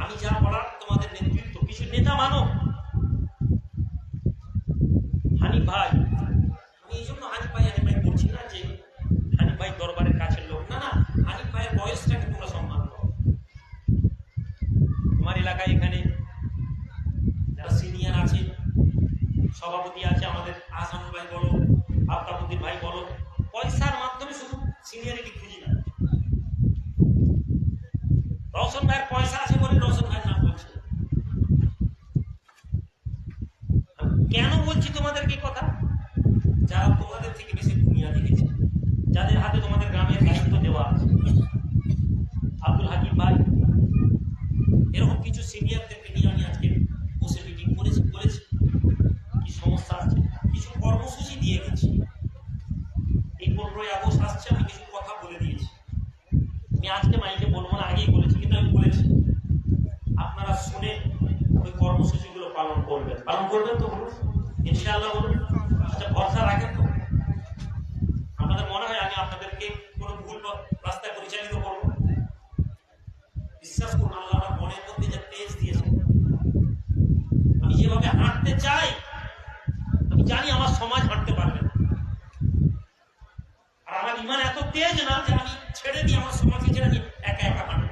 আমি যা বলার তোমাদের নেতৃত্ব, কিছু নেতা মানো। হানিফ ভাই, আমি এই জন্য হানিফ ভাই বলছি না যে হানিফ ভাই দরবারের কাছের লোক, না না, হানিফ ভাইয়ের বয়সটাকে তোমরা সম্মান করো। তোমার এলাকায় এখানে যারা সিনিয়র আছে, সভাপতি আছে, আমাদের আহসান ভাই বলো, আফতাবউদ্দিন ভাই বলো, পয়সার মাধ্যমে শুধু সিনিয়রিটি খুঁজি না। রওশন ভাইয়ের পয়সা আছে বলে রওশন ভাইয়ের নাম বলছে। কেন বলছি তোমাদেরকে কথা? যারা তোমাদের থেকে বেশি দুনিয়া দেখেছে, যাদের হাতে তোমাদের গ্রামের দায়িত্ব দেওয়া আছে, আব্দুল হাকিম ভাই, এরকম কিছু সিনিয়রদেরকে নিয়ে আমি আজকে বসে মিটিং করেছি। কি সমস্যা আছে, কিছু কর্মসূচি দিয়ে গেছি। এই 15ই আগস্ট আসছে, আমি কিছু কথা বলে দিয়েছি। আমি আজকে মাইকে বলবো না, আগেই বলেছি, কিন্তু আমি বলেছি আপনারা শুনে ওই কর্মসূচিগুলো পালন করবেন। পালন করবেন তো বলুন, ইনশাআল্লাহ বলুন। আচ্ছা, ভরসা রাখেন তো? আপনাদের মনে হয় আমি আপনাদেরকে কোনো ভুল রাস্তায় পরিচালিত করবো? বিশ্বাস করুন, আল্লাহ আমার মনের মধ্যে যে তেজ দিয়েছে, আমি যেভাবে হাঁটতে চাই, আমি জানি আমার সমাজ হাঁটতে পারবে না। আর আমার ইমান এত তেজ না যে আমি ছেড়ে দিই আমার সমাজকে, ছেড়ে দিই একা একা হাঁটবো।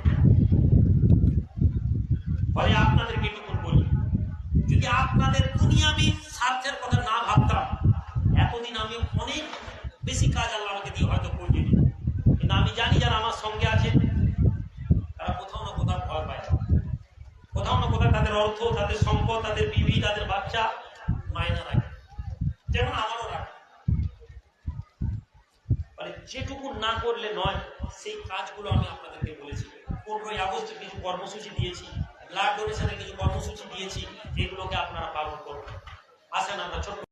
ফলে আপনাদেরকে এটুকুন বলি, যদি আপনাদের দুনিয়াবি স্বার্থের কথা না ভাবতাম, এতদিন আমি অনেক বেশি কাজ আল্লাহ আমাকে দিয়ে হয়তো করিয়ে দিত। কিন্তু আমি জানি যারা আমার সঙ্গে আছে তারা কোথাও না কোথাও ভয় পায়, কোথাও না কোথাও তাদের অর্থ, তাদের সম্পদ, তাদের বিবি, তাদের বাচ্চা মায়না রাখে, যেমন আমারও রাখে। মানে যেটুকু না করলে নয়, সেই কাজগুলো আমি আপনাদেরকে বলেছি। 15ই আগস্টে কিছু কর্মসূচি দিয়েছি, ব্লাড ডোনেশনের কিছু কর্মসূচি দিয়েছি, এগুলোকে আপনারা পালন করবেন। আসেন আমরা ছোট